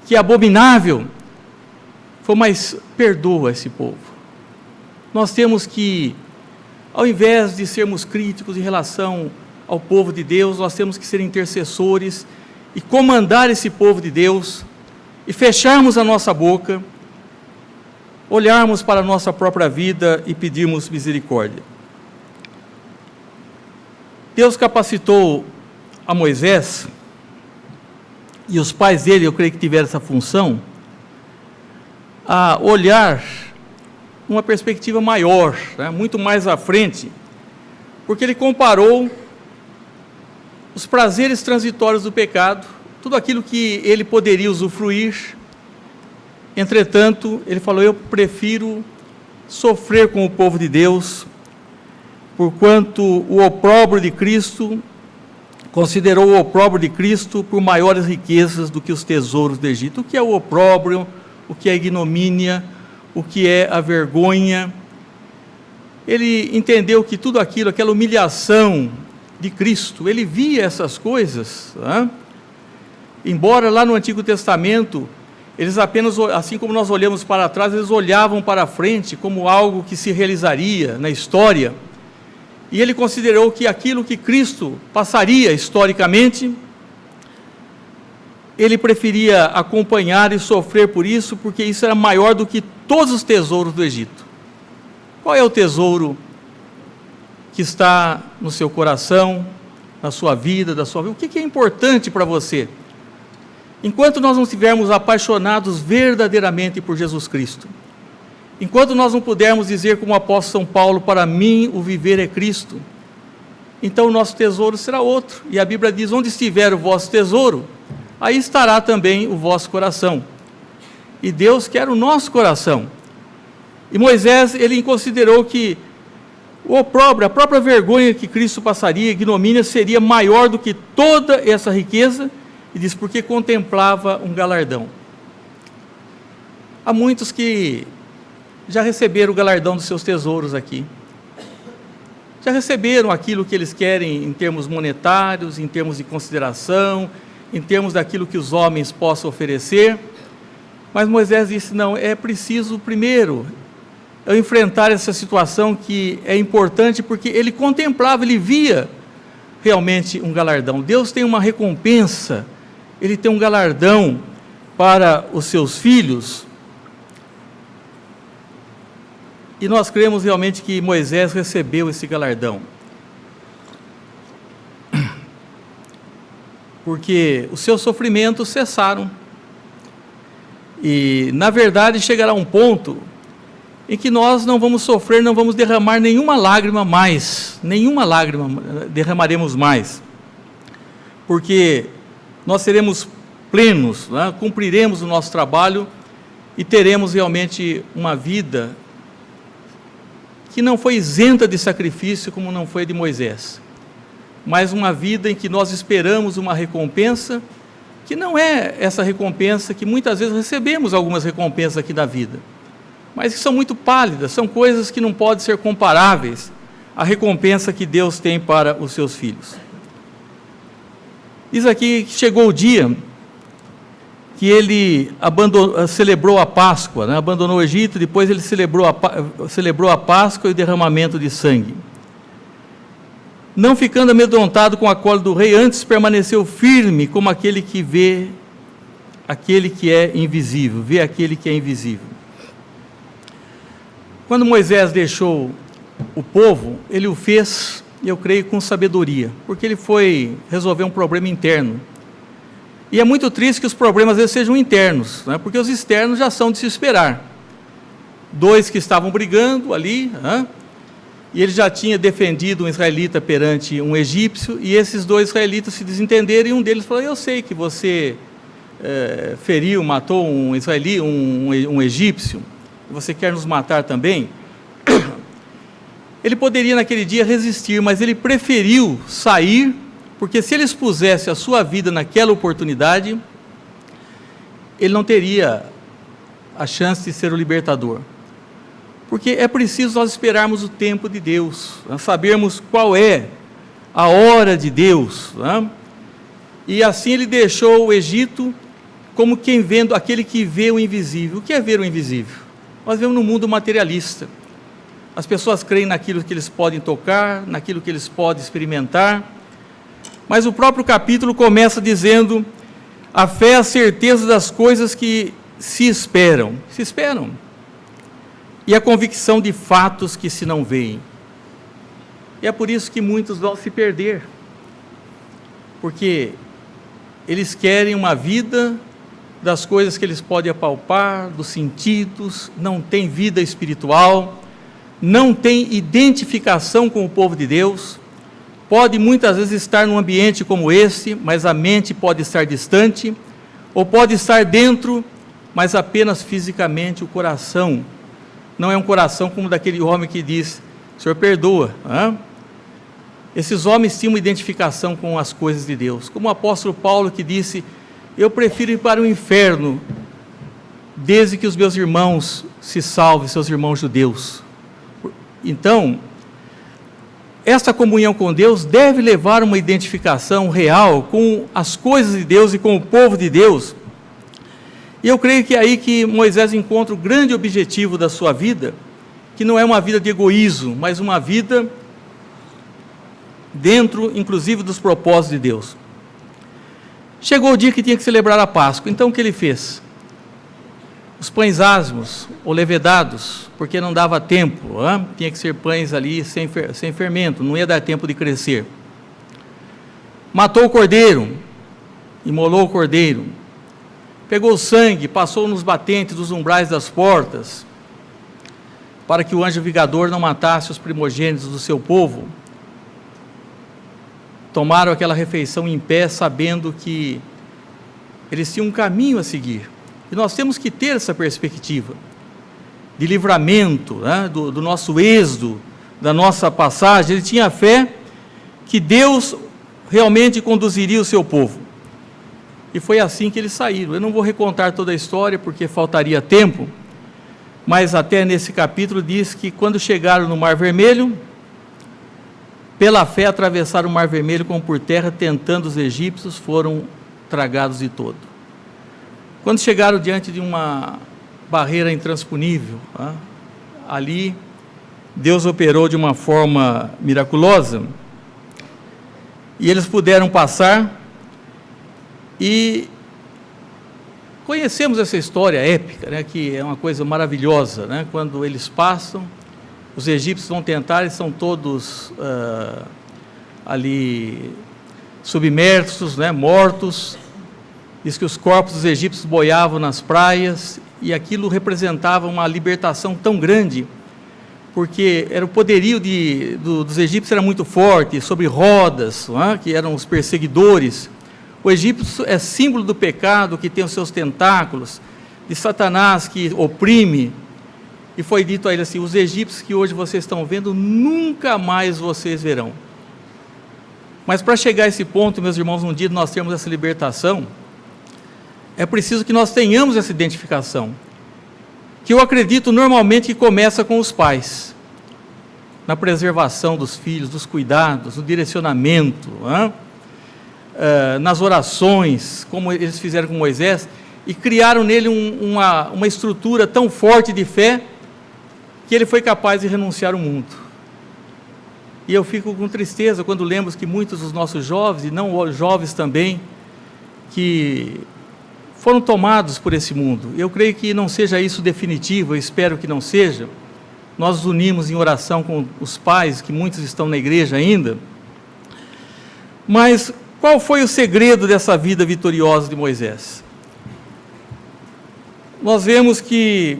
que é abominável, mas perdoa esse povo. Nós temos que, ao invés de sermos críticos em relação ao povo de Deus, nós temos que ser intercessores, e comandar esse povo de Deus, e fecharmos a nossa boca, olharmos para a nossa própria vida e pedirmos misericórdia. Deus capacitou a Moisés, e os pais dele, eu creio que tiveram essa função, a olhar numa perspectiva maior, né, muito mais à frente, porque ele comparou os prazeres transitórios do pecado, tudo aquilo que ele poderia usufruir. Entretanto, ele falou: eu prefiro sofrer com o povo de Deus, porquanto o opróbrio de Cristo, considerou o opróbrio de Cristo por maiores riquezas do que os tesouros do Egito. O que é o opróbrio? O que é a ignomínia? O que é a vergonha? Ele entendeu que tudo aquilo, aquela humilhação de Cristo, ele via essas coisas, né? Embora lá no Antigo Testamento, eles apenas, assim como nós olhamos para trás, eles olhavam para frente como algo que se realizaria na história, e ele considerou que aquilo que Cristo passaria historicamente, ele preferia acompanhar e sofrer por isso, porque isso era maior do que todos os tesouros do Egito. Qual é o tesouro que está no seu coração, na sua vida, da sua vida? O que é importante para você? Enquanto nós não estivermos apaixonados verdadeiramente por Jesus Cristo, enquanto nós não pudermos dizer como o apóstolo São Paulo: para mim o viver é Cristo, então o nosso tesouro será outro. E a Bíblia diz: onde estiver o vosso tesouro, aí estará também o vosso coração. E Deus quer o nosso coração. E Moisés, ele considerou que o opróbrio, a própria vergonha que Cristo passaria, a ignomínia, seria maior do que toda essa riqueza, e diz: porque contemplava um galardão. Há muitos que já receberam o galardão dos seus tesouros aqui, já receberam aquilo que eles querem em termos monetários, em termos de consideração, em termos daquilo que os homens possam oferecer, mas Moisés disse: não, é preciso primeiro eu enfrentar essa situação que é importante, porque ele contemplava, ele via realmente um galardão. Deus tem uma recompensa, ele tem um galardão para os seus filhos, e nós cremos realmente que Moisés recebeu esse galardão, porque os seus sofrimentos cessaram, e na verdade chegará um ponto em que nós não vamos sofrer, não vamos derramar nenhuma lágrima mais, nenhuma lágrima derramaremos mais, porque nós seremos plenos, né? Cumpriremos o nosso trabalho e teremos realmente uma vida que não foi isenta de sacrifício, como não foi de Moisés, mas uma vida em que nós esperamos uma recompensa, que não é essa recompensa que muitas vezes recebemos algumas recompensas aqui da vida, mas que são muito pálidas, são coisas que não podem ser comparáveis à recompensa que Deus tem para os seus filhos. Diz aqui que chegou o dia que ele celebrou a Páscoa, né? Abandonou o Egito, depois ele celebrou a Páscoa e o derramamento de sangue. Não ficando amedrontado com a cola do rei, antes permaneceu firme como aquele que vê aquele que é invisível, vê aquele que é invisível. Quando Moisés deixou o povo, ele o fez, eu creio, com sabedoria, porque ele foi resolver um problema interno. E é muito triste que os problemas às vezes sejam internos, né? Porque os externos já são de se esperar. Dois que estavam brigando ali, e ele já tinha defendido um israelita perante um egípcio, e esses dois israelitas se desentenderam, e um deles falou: eu sei que você feriu, matou um israelita, um egípcio, você quer nos matar também? Ele poderia naquele dia resistir, mas ele preferiu sair, porque se ele expusesse a sua vida naquela oportunidade, ele não teria a chance de ser o libertador. Porque é preciso nós esperarmos o tempo de Deus, nós sabermos qual é a hora de Deus, né? E assim ele deixou o Egito como quem vendo, aquele que vê o invisível. O que é ver o invisível? Nós vemos no mundo materialista. As pessoas creem naquilo que eles podem tocar, naquilo que eles podem experimentar, mas o próprio capítulo começa dizendo: a fé é a certeza das coisas que se esperam, e a convicção de fatos que se não veem. E é por isso que muitos vão se perder, porque eles querem uma vida das coisas que eles podem apalpar, dos sentidos, não tem vida espiritual, não tem identificação com o povo de Deus, pode muitas vezes estar num ambiente como esse, mas a mente pode estar distante, ou pode estar dentro, mas apenas fisicamente o coração não é um coração como daquele homem que diz: Senhor, perdoa. Esses homens tinham uma identificação com as coisas de Deus, como o apóstolo Paulo, que disse: eu prefiro ir para o inferno, desde que os meus irmãos se salvem, seus irmãos judeus. Então, esta comunhão com Deus deve levar uma identificação real com as coisas de Deus e com o povo de Deus. E eu creio que é aí que Moisés encontra o grande objetivo da sua vida, que não é uma vida de egoísmo, mas uma vida dentro, inclusive, dos propósitos de Deus. Chegou o dia que tinha que celebrar a Páscoa, então o que ele fez? Os pães asmos, ou levedados, porque não dava tempo, tinha que ser pães ali sem fermento, não ia dar tempo de crescer. Matou o cordeiro, imolou o cordeiro, pegou o sangue, passou nos batentes dos umbrais das portas, para que o anjo vingador não matasse os primogênitos do seu povo. Tomaram aquela refeição em pé, sabendo que eles tinham um caminho a seguir. E nós temos que ter essa perspectiva de livramento, do nosso êxodo, da nossa passagem. Ele tinha fé que Deus realmente conduziria o seu povo. E foi assim que eles saíram. Eu não vou recontar toda a história, porque faltaria tempo, mas até nesse capítulo diz que quando chegaram no Mar Vermelho, pela fé atravessaram o Mar Vermelho como por terra, tentando os egípcios, foram tragados de todo. Quando chegaram diante de uma barreira intransponível, ali Deus operou de uma forma miraculosa, e eles puderam passar, e conhecemos essa história épica, que é uma coisa maravilhosa, quando eles passam, os egípcios vão tentar, eles são todos ali submersos, mortos. Diz que os corpos dos egípcios boiavam nas praias, e aquilo representava uma libertação tão grande, porque era o poderio dos egípcios era muito forte, sobre rodas, que eram os perseguidores. O egípcio é símbolo do pecado, que tem os seus tentáculos, de Satanás que oprime, e foi dito a ele assim: os egípcios que hoje vocês estão vendo, nunca mais vocês verão. Mas para chegar a esse ponto, meus irmãos, um dia nós termos essa libertação, é preciso que nós tenhamos essa identificação, que eu acredito normalmente que começa com os pais, na preservação dos filhos, dos cuidados, no direcionamento, nas orações, como eles fizeram com Moisés, e criaram nele uma estrutura tão forte de fé, que ele foi capaz de renunciar ao mundo. E eu fico com tristeza quando lembro que muitos dos nossos jovens, e não jovens também, que foram tomados por esse mundo. Eu creio que não seja isso definitivo, eu espero que não seja. Nós nos unimos em oração com os pais, que muitos estão na igreja ainda. Mas qual foi o segredo dessa vida vitoriosa de Moisés? Nós vemos que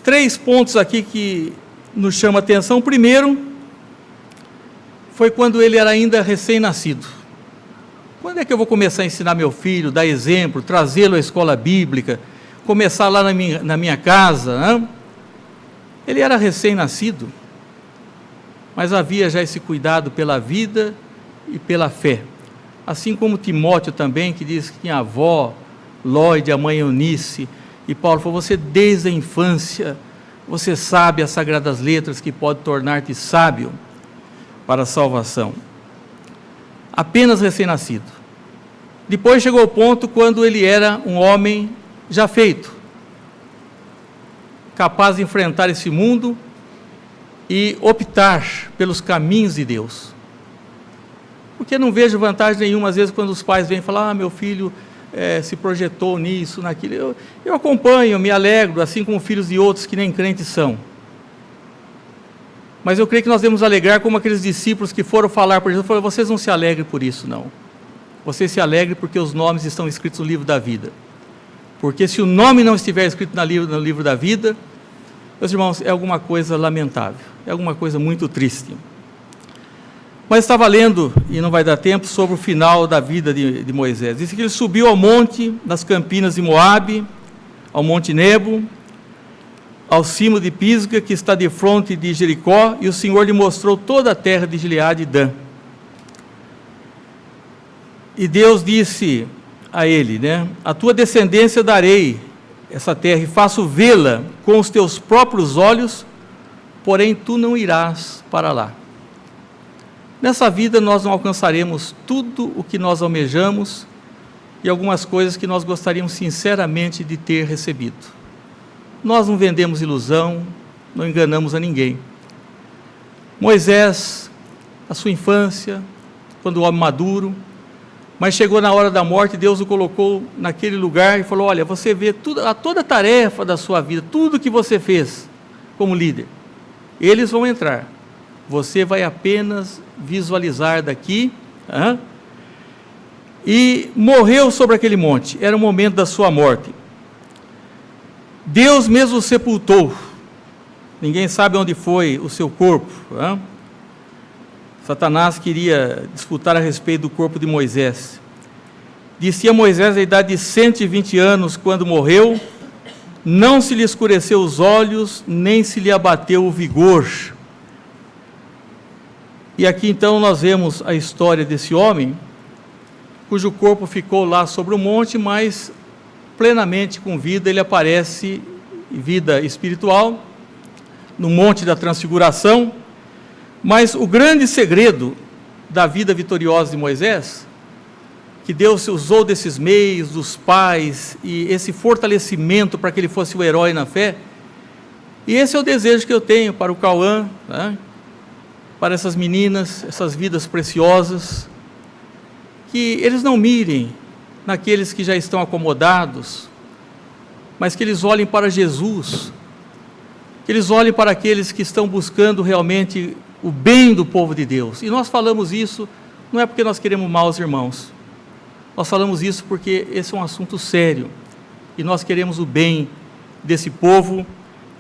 3 pontos aqui que nos chamam a atenção. O primeiro foi quando ele era ainda recém-nascido. Quando é que eu vou começar a ensinar meu filho, dar exemplo, trazê-lo à escola bíblica, começar lá na minha casa? Ele era recém-nascido, mas havia já esse cuidado pela vida e pela fé. Assim como Timóteo também, que diz que tinha a avó Lóide, a mãe Eunice, e Paulo falou: você desde a infância, você sabe as sagradas letras que pode tornar-te sábio para a salvação. Apenas recém-nascido. Depois chegou o ponto quando ele era um homem já feito, capaz de enfrentar esse mundo e optar pelos caminhos de Deus. Porque não vejo vantagem nenhuma, às vezes, quando os pais vêm falar: meu filho se projetou nisso, naquilo. Eu acompanho, me alegro, assim como filhos de outros que nem crentes são. Mas eu creio que nós devemos alegrar como aqueles discípulos que foram falar para Jesus, falaram: vocês não se alegrem por isso, não. Vocês se alegrem porque os nomes estão escritos no livro da vida. Porque se o nome não estiver escrito no livro da vida, meus irmãos, é alguma coisa lamentável, é alguma coisa muito triste. Mas estava lendo, e não vai dar tempo, sobre o final da vida de Moisés. Diz que ele subiu ao monte, nas campinas de Moabe, ao Monte Nebo, ao cimo de Pisga, que está de fronte de Jericó, e o Senhor lhe mostrou toda a terra de Gileade e Dan. E Deus disse a ele, né, a tua descendência darei essa terra, e faço vê-la com os teus próprios olhos, porém tu não irás para lá. Nessa vida nós não alcançaremos tudo o que nós almejamos, e algumas coisas que nós gostaríamos sinceramente de ter recebido. Nós não vendemos ilusão, não enganamos a ninguém. Moisés, a sua infância, quando o homem maduro, mas chegou na hora da morte, Deus o colocou naquele lugar e falou, olha, você vê toda a tarefa da sua vida, tudo que você fez como líder, eles vão entrar, você vai apenas visualizar daqui, e morreu sobre aquele monte, era o momento da sua morte. Deus mesmo o sepultou, ninguém sabe onde foi o seu corpo. Satanás queria disputar a respeito do corpo de Moisés. Disse a Moisés a idade de 120 anos, quando morreu, não se lhe escureceu os olhos, nem se lhe abateu o vigor. E aqui então nós vemos a história desse homem, cujo corpo ficou lá sobre o monte, mas plenamente com vida, ele aparece em vida espiritual, no Monte da Transfiguração. Mas o grande segredo da vida vitoriosa de Moisés, que Deus usou desses meios, dos pais, e esse fortalecimento para que ele fosse o herói na fé, e esse é o desejo que eu tenho para o Cauã, né? Para essas meninas, essas vidas preciosas, que eles não mirem naqueles que já estão acomodados, mas que eles olhem para Jesus, que eles olhem para aqueles que estão buscando realmente o bem do povo de Deus. E nós falamos isso, não é porque nós queremos mal aos irmãos, nós falamos isso porque esse é um assunto sério, e nós queremos o bem desse povo,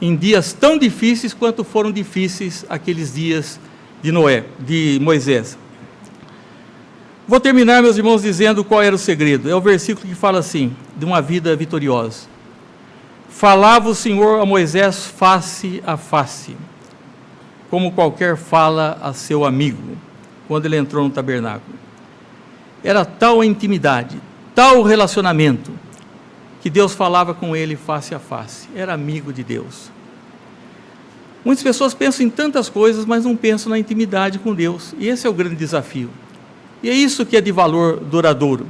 em dias tão difíceis quanto foram difíceis aqueles dias de Moisés. Vou terminar, meus irmãos, dizendo qual era o segredo. É o versículo que fala assim, de uma vida vitoriosa. Falava o Senhor a Moisés face a face, como qualquer fala a seu amigo, quando ele entrou no tabernáculo. Era tal a intimidade, tal o relacionamento, que Deus falava com ele face a face. Era amigo de Deus. Muitas pessoas pensam em tantas coisas, mas não pensam na intimidade com Deus. E esse é o grande desafio. E é isso que é de valor duradouro.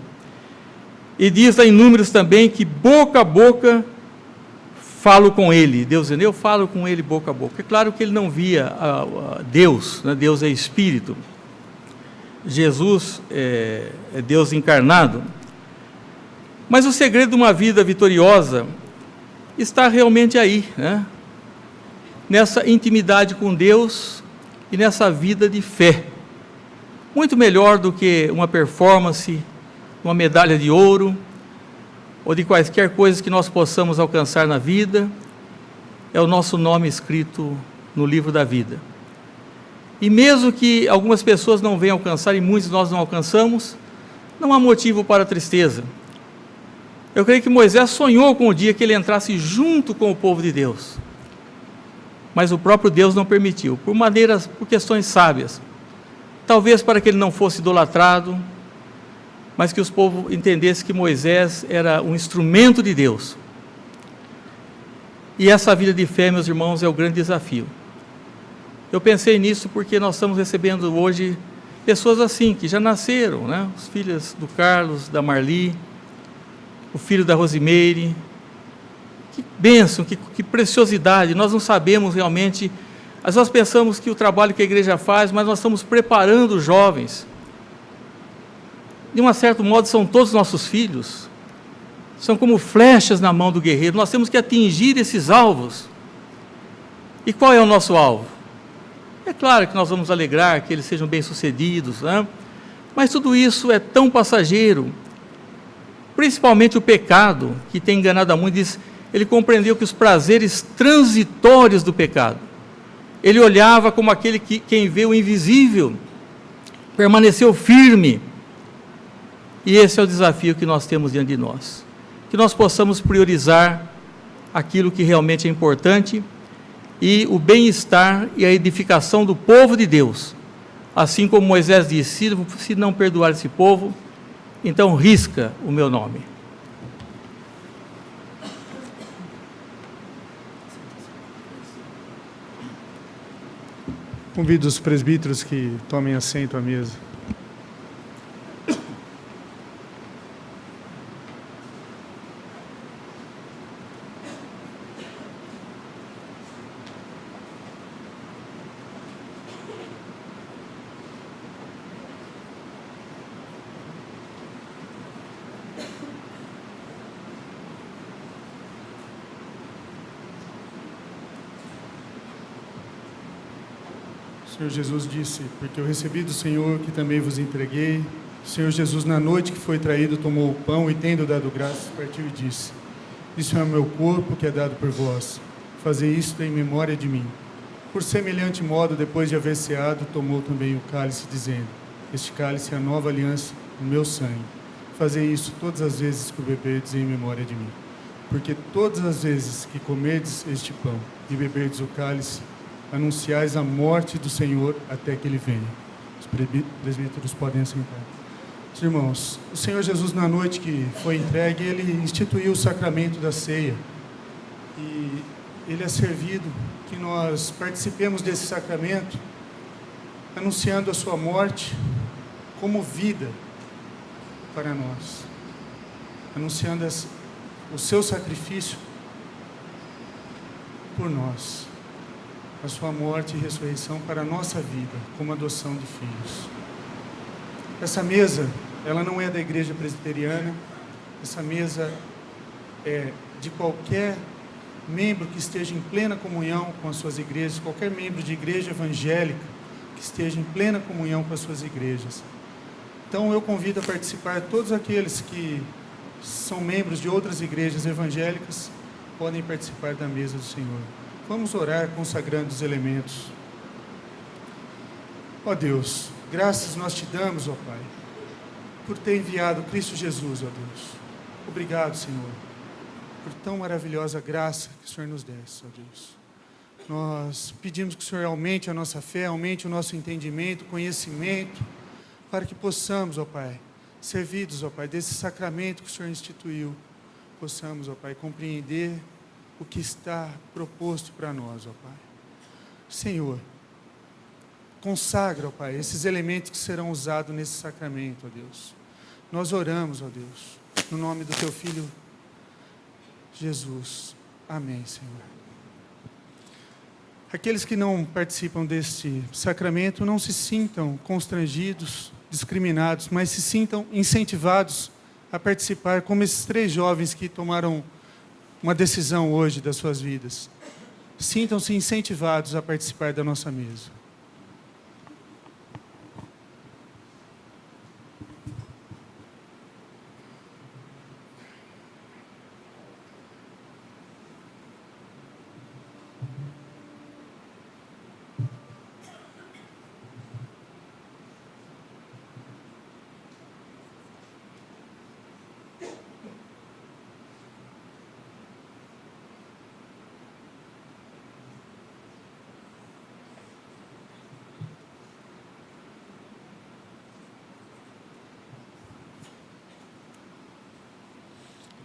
E diz lá em Números também que boca a boca falo com ele. Deus dizendo, eu falo com ele boca a boca. É claro que ele não via a Deus, né? Deus é Espírito. Jesus é Deus encarnado. Mas o segredo de uma vida vitoriosa está realmente aí, né? Nessa intimidade com Deus e nessa vida de fé. Muito melhor do que uma performance, uma medalha de ouro, ou de quaisquer coisas que nós possamos alcançar na vida, é o nosso nome escrito no livro da vida. E mesmo que algumas pessoas não venham alcançar, e muitos nós não alcançamos, não há motivo para tristeza. Eu creio que Moisés sonhou com o dia que ele entrasse junto com o povo de Deus, mas o próprio Deus não permitiu, por questões sábias, talvez para que ele não fosse idolatrado, mas que os povos entendessem que Moisés era um instrumento de Deus. E essa vida de fé, meus irmãos, é o grande desafio. Eu pensei nisso porque nós estamos recebendo hoje pessoas assim, que já nasceram, né? Os filhos do Carlos, da Marli, o filho da Rosimeire. Que bênção, que preciosidade. Nós não sabemos realmente, às vezes nós pensamos que o trabalho que a igreja faz, mas nós estamos preparando os jovens. De um certo modo, são todos nossos filhos, são como flechas na mão do guerreiro. Nós temos que atingir esses alvos. E qual é o nosso alvo? É claro que nós vamos alegrar que eles sejam bem-sucedidos, né? Mas tudo isso é tão passageiro, principalmente o pecado, que tem enganado a muitos. Ele compreendeu que os prazeres transitórios do pecado, ele olhava como aquele quem vê o invisível, permaneceu firme. E esse é o desafio que nós temos diante de nós. Que nós possamos priorizar aquilo que realmente é importante e o bem-estar e a edificação do povo de Deus. Assim como Moisés disse, se não perdoar esse povo, então risca o meu nome.
Convido os presbíteros que tomem assento à mesa. O Senhor Jesus disse, porque eu recebi do Senhor que também vos entreguei. O Senhor Jesus, na noite que foi traído, tomou o pão e, tendo dado graças, partiu e disse: isso é o meu corpo que é dado por vós. Fazei isto em memória de mim. Por semelhante modo, depois de haver ceado, tomou também o cálice, dizendo: este cálice é a nova aliança no meu sangue. Fazei isso todas as vezes que o beberdes em memória de mim. Porque todas as vezes que comerdes este pão e beberdes o cálice, anunciais a morte do Senhor até que Ele venha. Os presbíteros podem assentar. Irmãos, o Senhor Jesus, na noite que foi entregue, Ele instituiu o sacramento da ceia. E Ele é servido que nós participemos desse sacramento, anunciando a sua morte como vida para nós. Anunciando o seu sacrifício por nós. A sua morte e ressurreição para a nossa vida, como adoção de filhos. Essa mesa, ela não é da igreja presbiteriana, essa mesa é de qualquer membro que esteja em plena comunhão com as suas igrejas, qualquer membro de igreja evangélica que esteja em plena comunhão com as suas igrejas. Então eu convido a participar todos aqueles que são membros de outras igrejas evangélicas, podem participar da mesa do Senhor. Vamos orar consagrando os elementos. Ó Deus, graças nós te damos, ó Pai, por ter enviado Cristo Jesus, ó Deus. Obrigado, Senhor, por tão maravilhosa graça que o Senhor nos desse, ó Deus. Nós pedimos que o Senhor aumente a nossa fé, aumente o nosso entendimento, conhecimento, para que possamos, ó Pai, servidos, ó Pai, desse sacramento que o Senhor instituiu, possamos, ó Pai, compreender o que está proposto para nós, ó Pai. Senhor, consagra, ó Pai, esses elementos que serão usados nesse sacramento, ó Deus. Nós oramos, ó Deus, no nome do Teu Filho, Jesus. Amém, Senhor. Aqueles que não participam deste sacramento, não se sintam constrangidos, discriminados, mas se sintam incentivados a participar, como esses 3 jovens que tomaram uma decisão hoje das suas vidas. Sintam-se incentivados a participar da nossa mesa.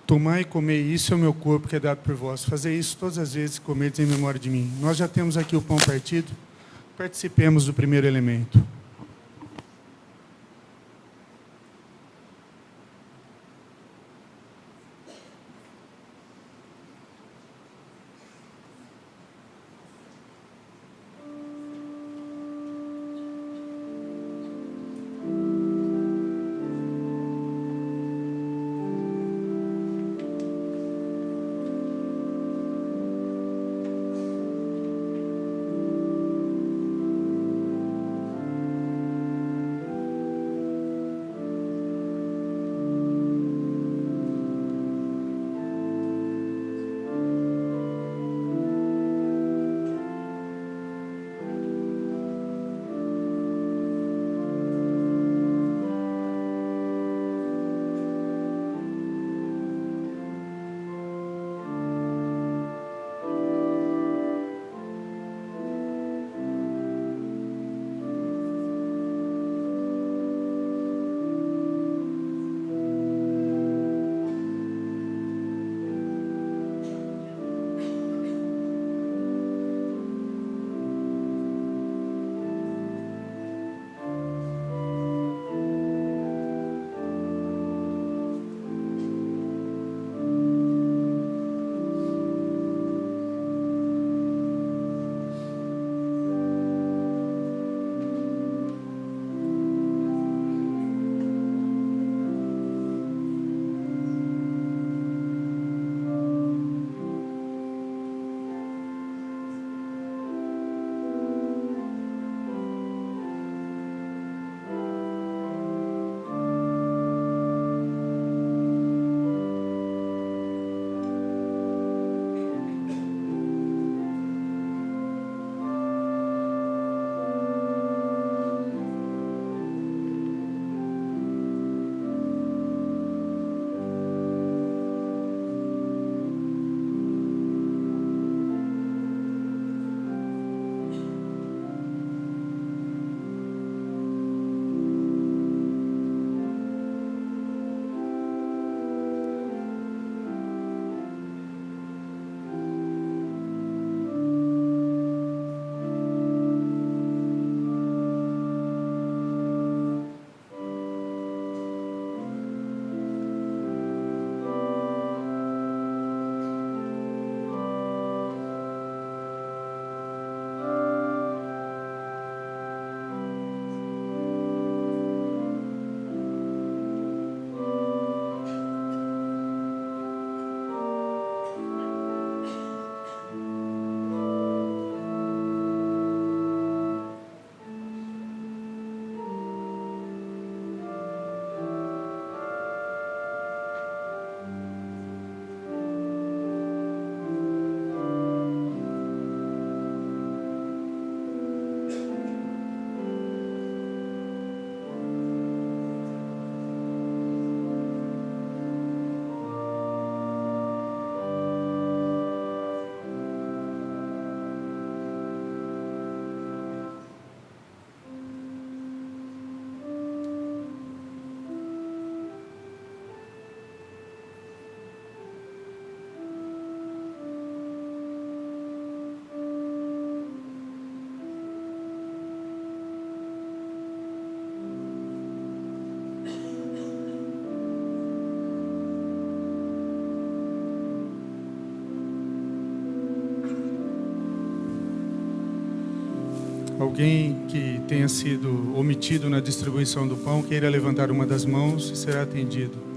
Tomai e comei, isso é o meu corpo que é dado por vós. Fazei isso todas as vezes que comerdes em memória de mim. Nós já temos aqui o pão partido. Participemos do primeiro elemento. Alguém que tenha sido omitido na distribuição do pão, queira levantar uma das mãos e será atendido.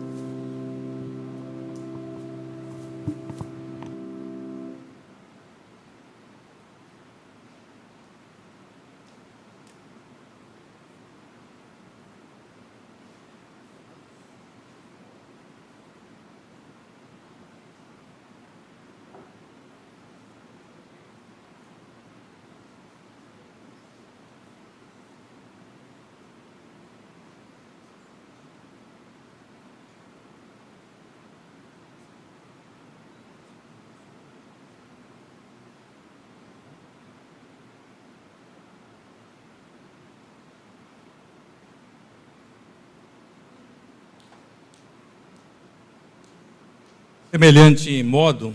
Semelhante modo,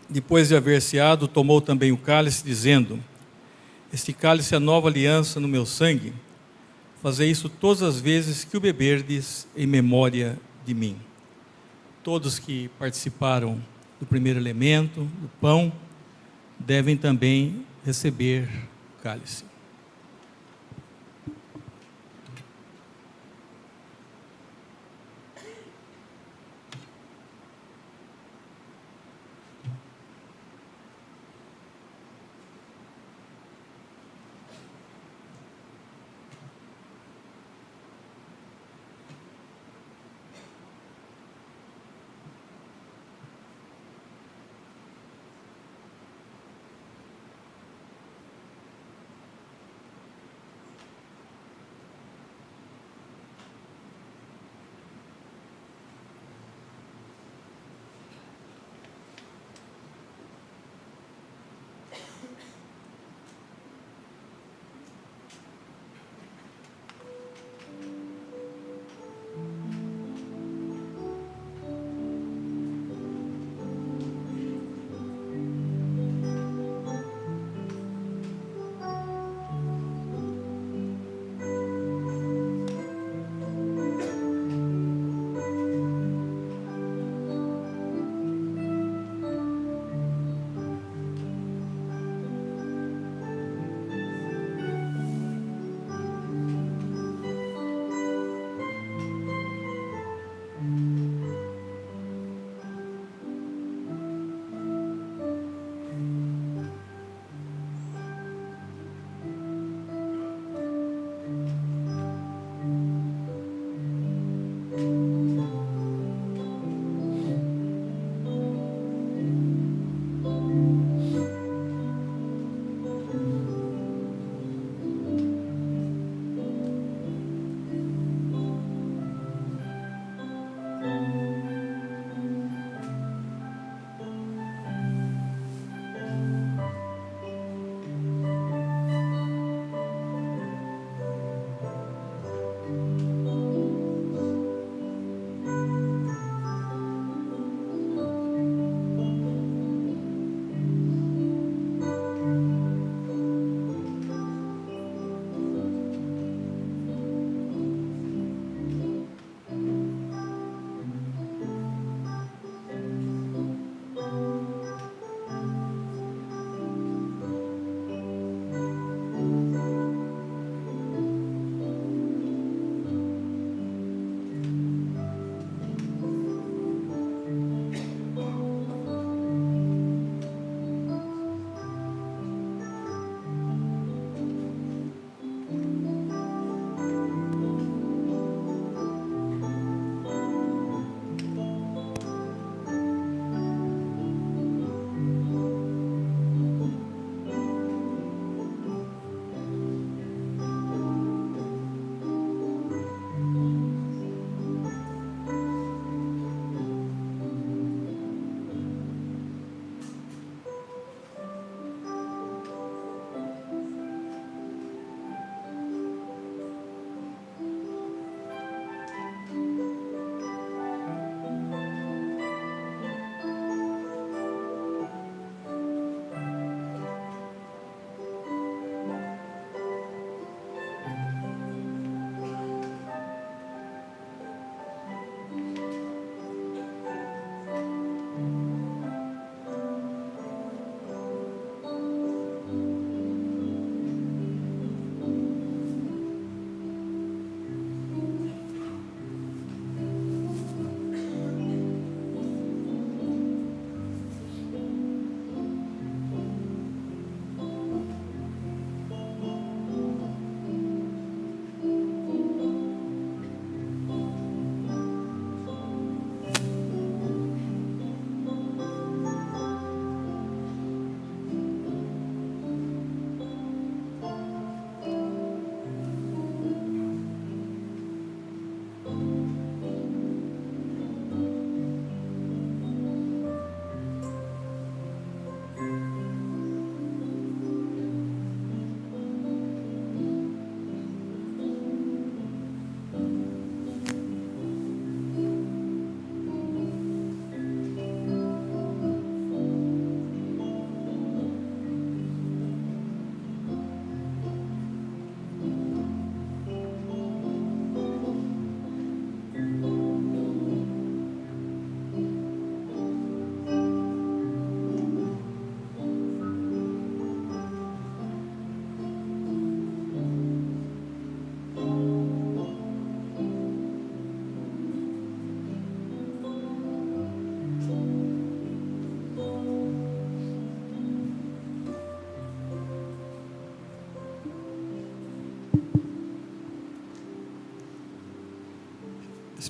depois de haver ceado, tomou também o cálice, dizendo: Este cálice é a nova aliança no meu sangue. Fazei isso todas as vezes que o beberdes em memória de mim. Todos que participaram do primeiro elemento, do pão, devem também receber o cálice.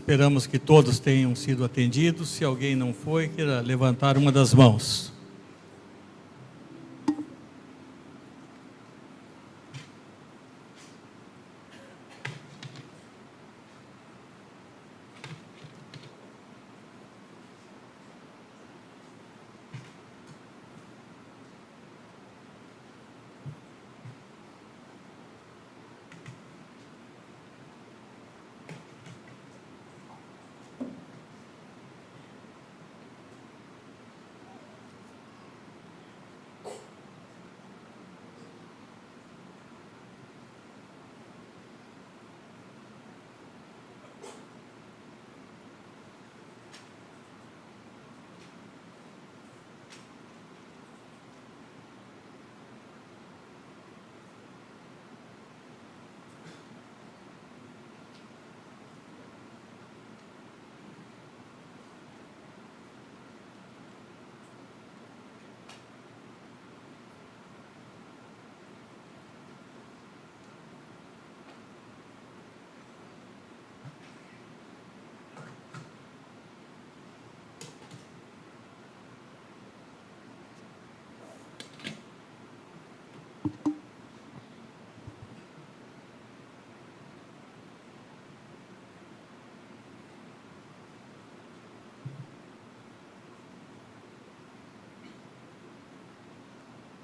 Esperamos que todos tenham sido atendidos. Se alguém não foi, queira levantar uma das mãos.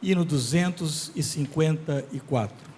Hino 254.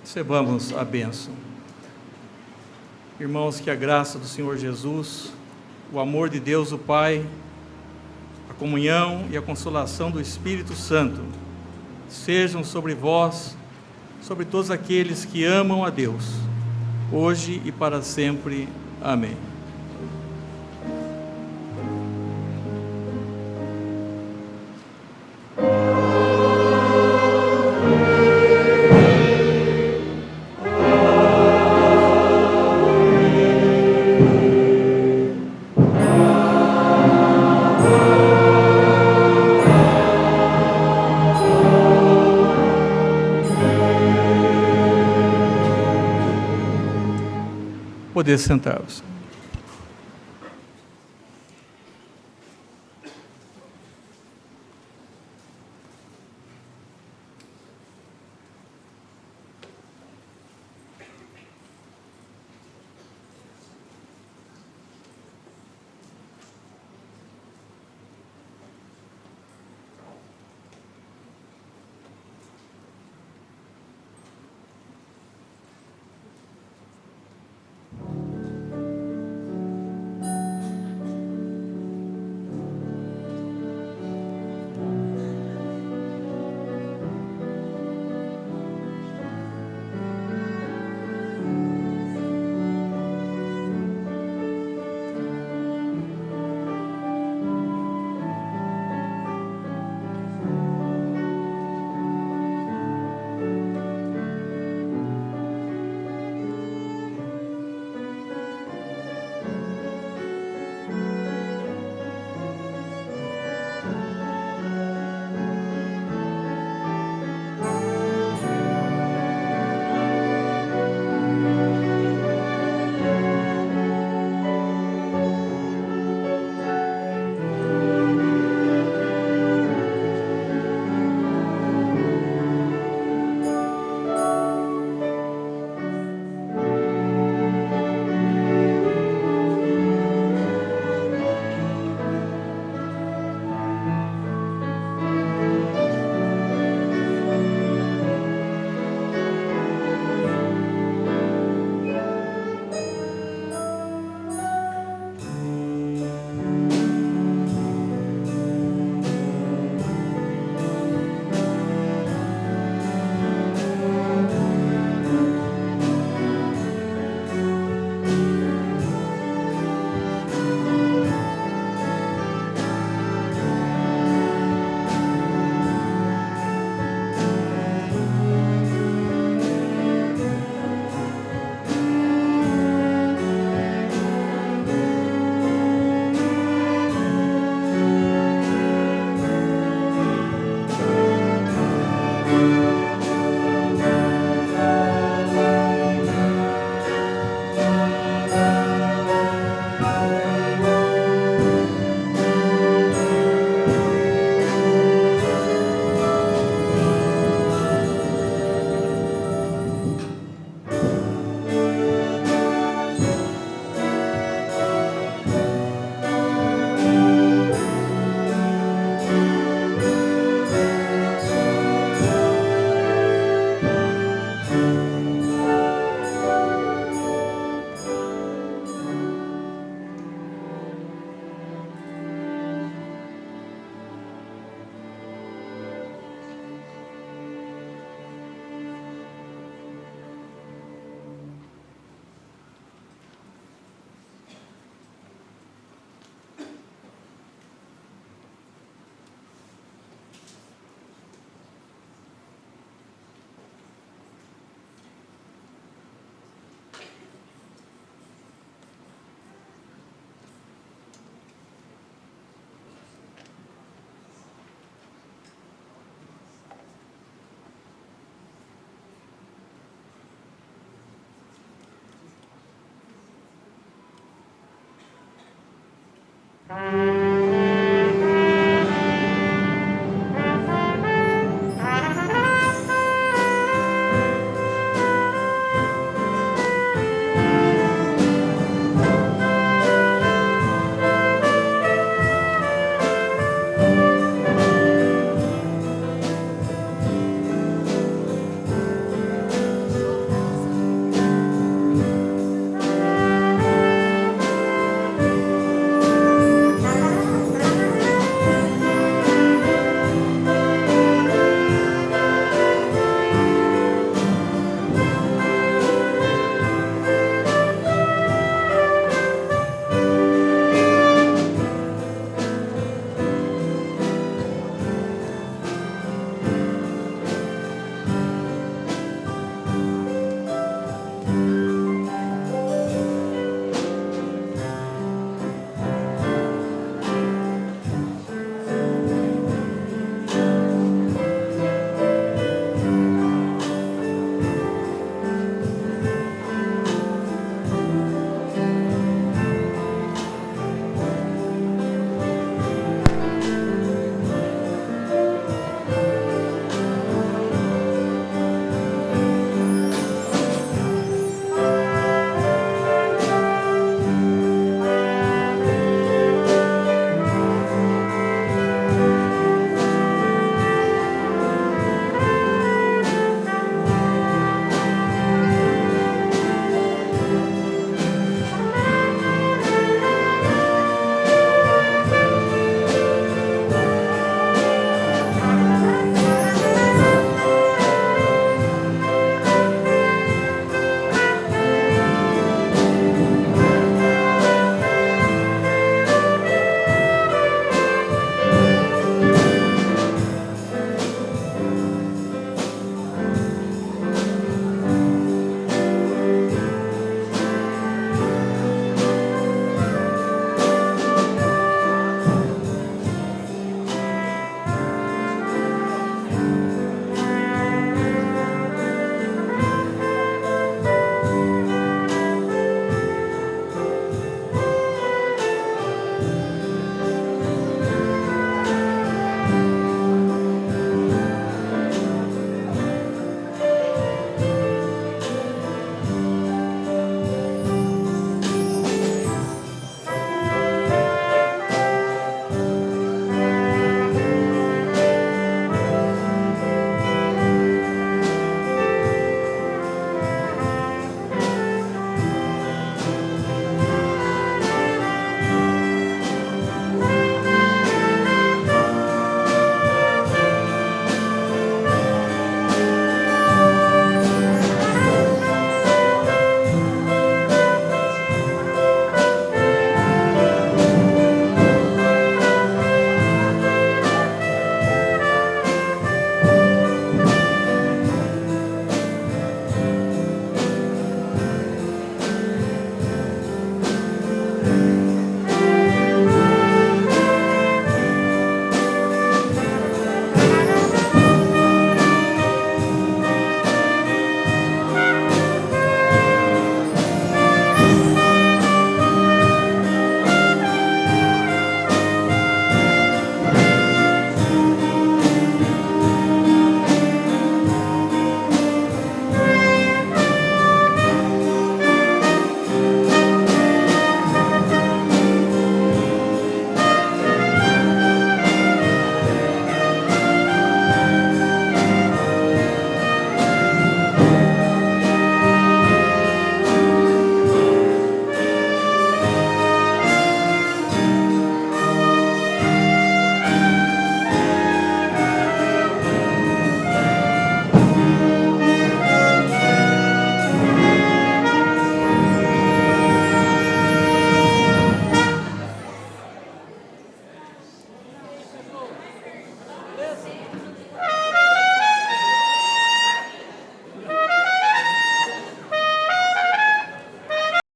Recebamos a bênção. Irmãos, que a graça do Senhor Jesus, o amor de Deus o Pai, a comunhão e a consolação do Espírito Santo sejam sobre vós, sobre todos aqueles que amam a Deus, hoje e para sempre. Amém. Poder sentar-vos.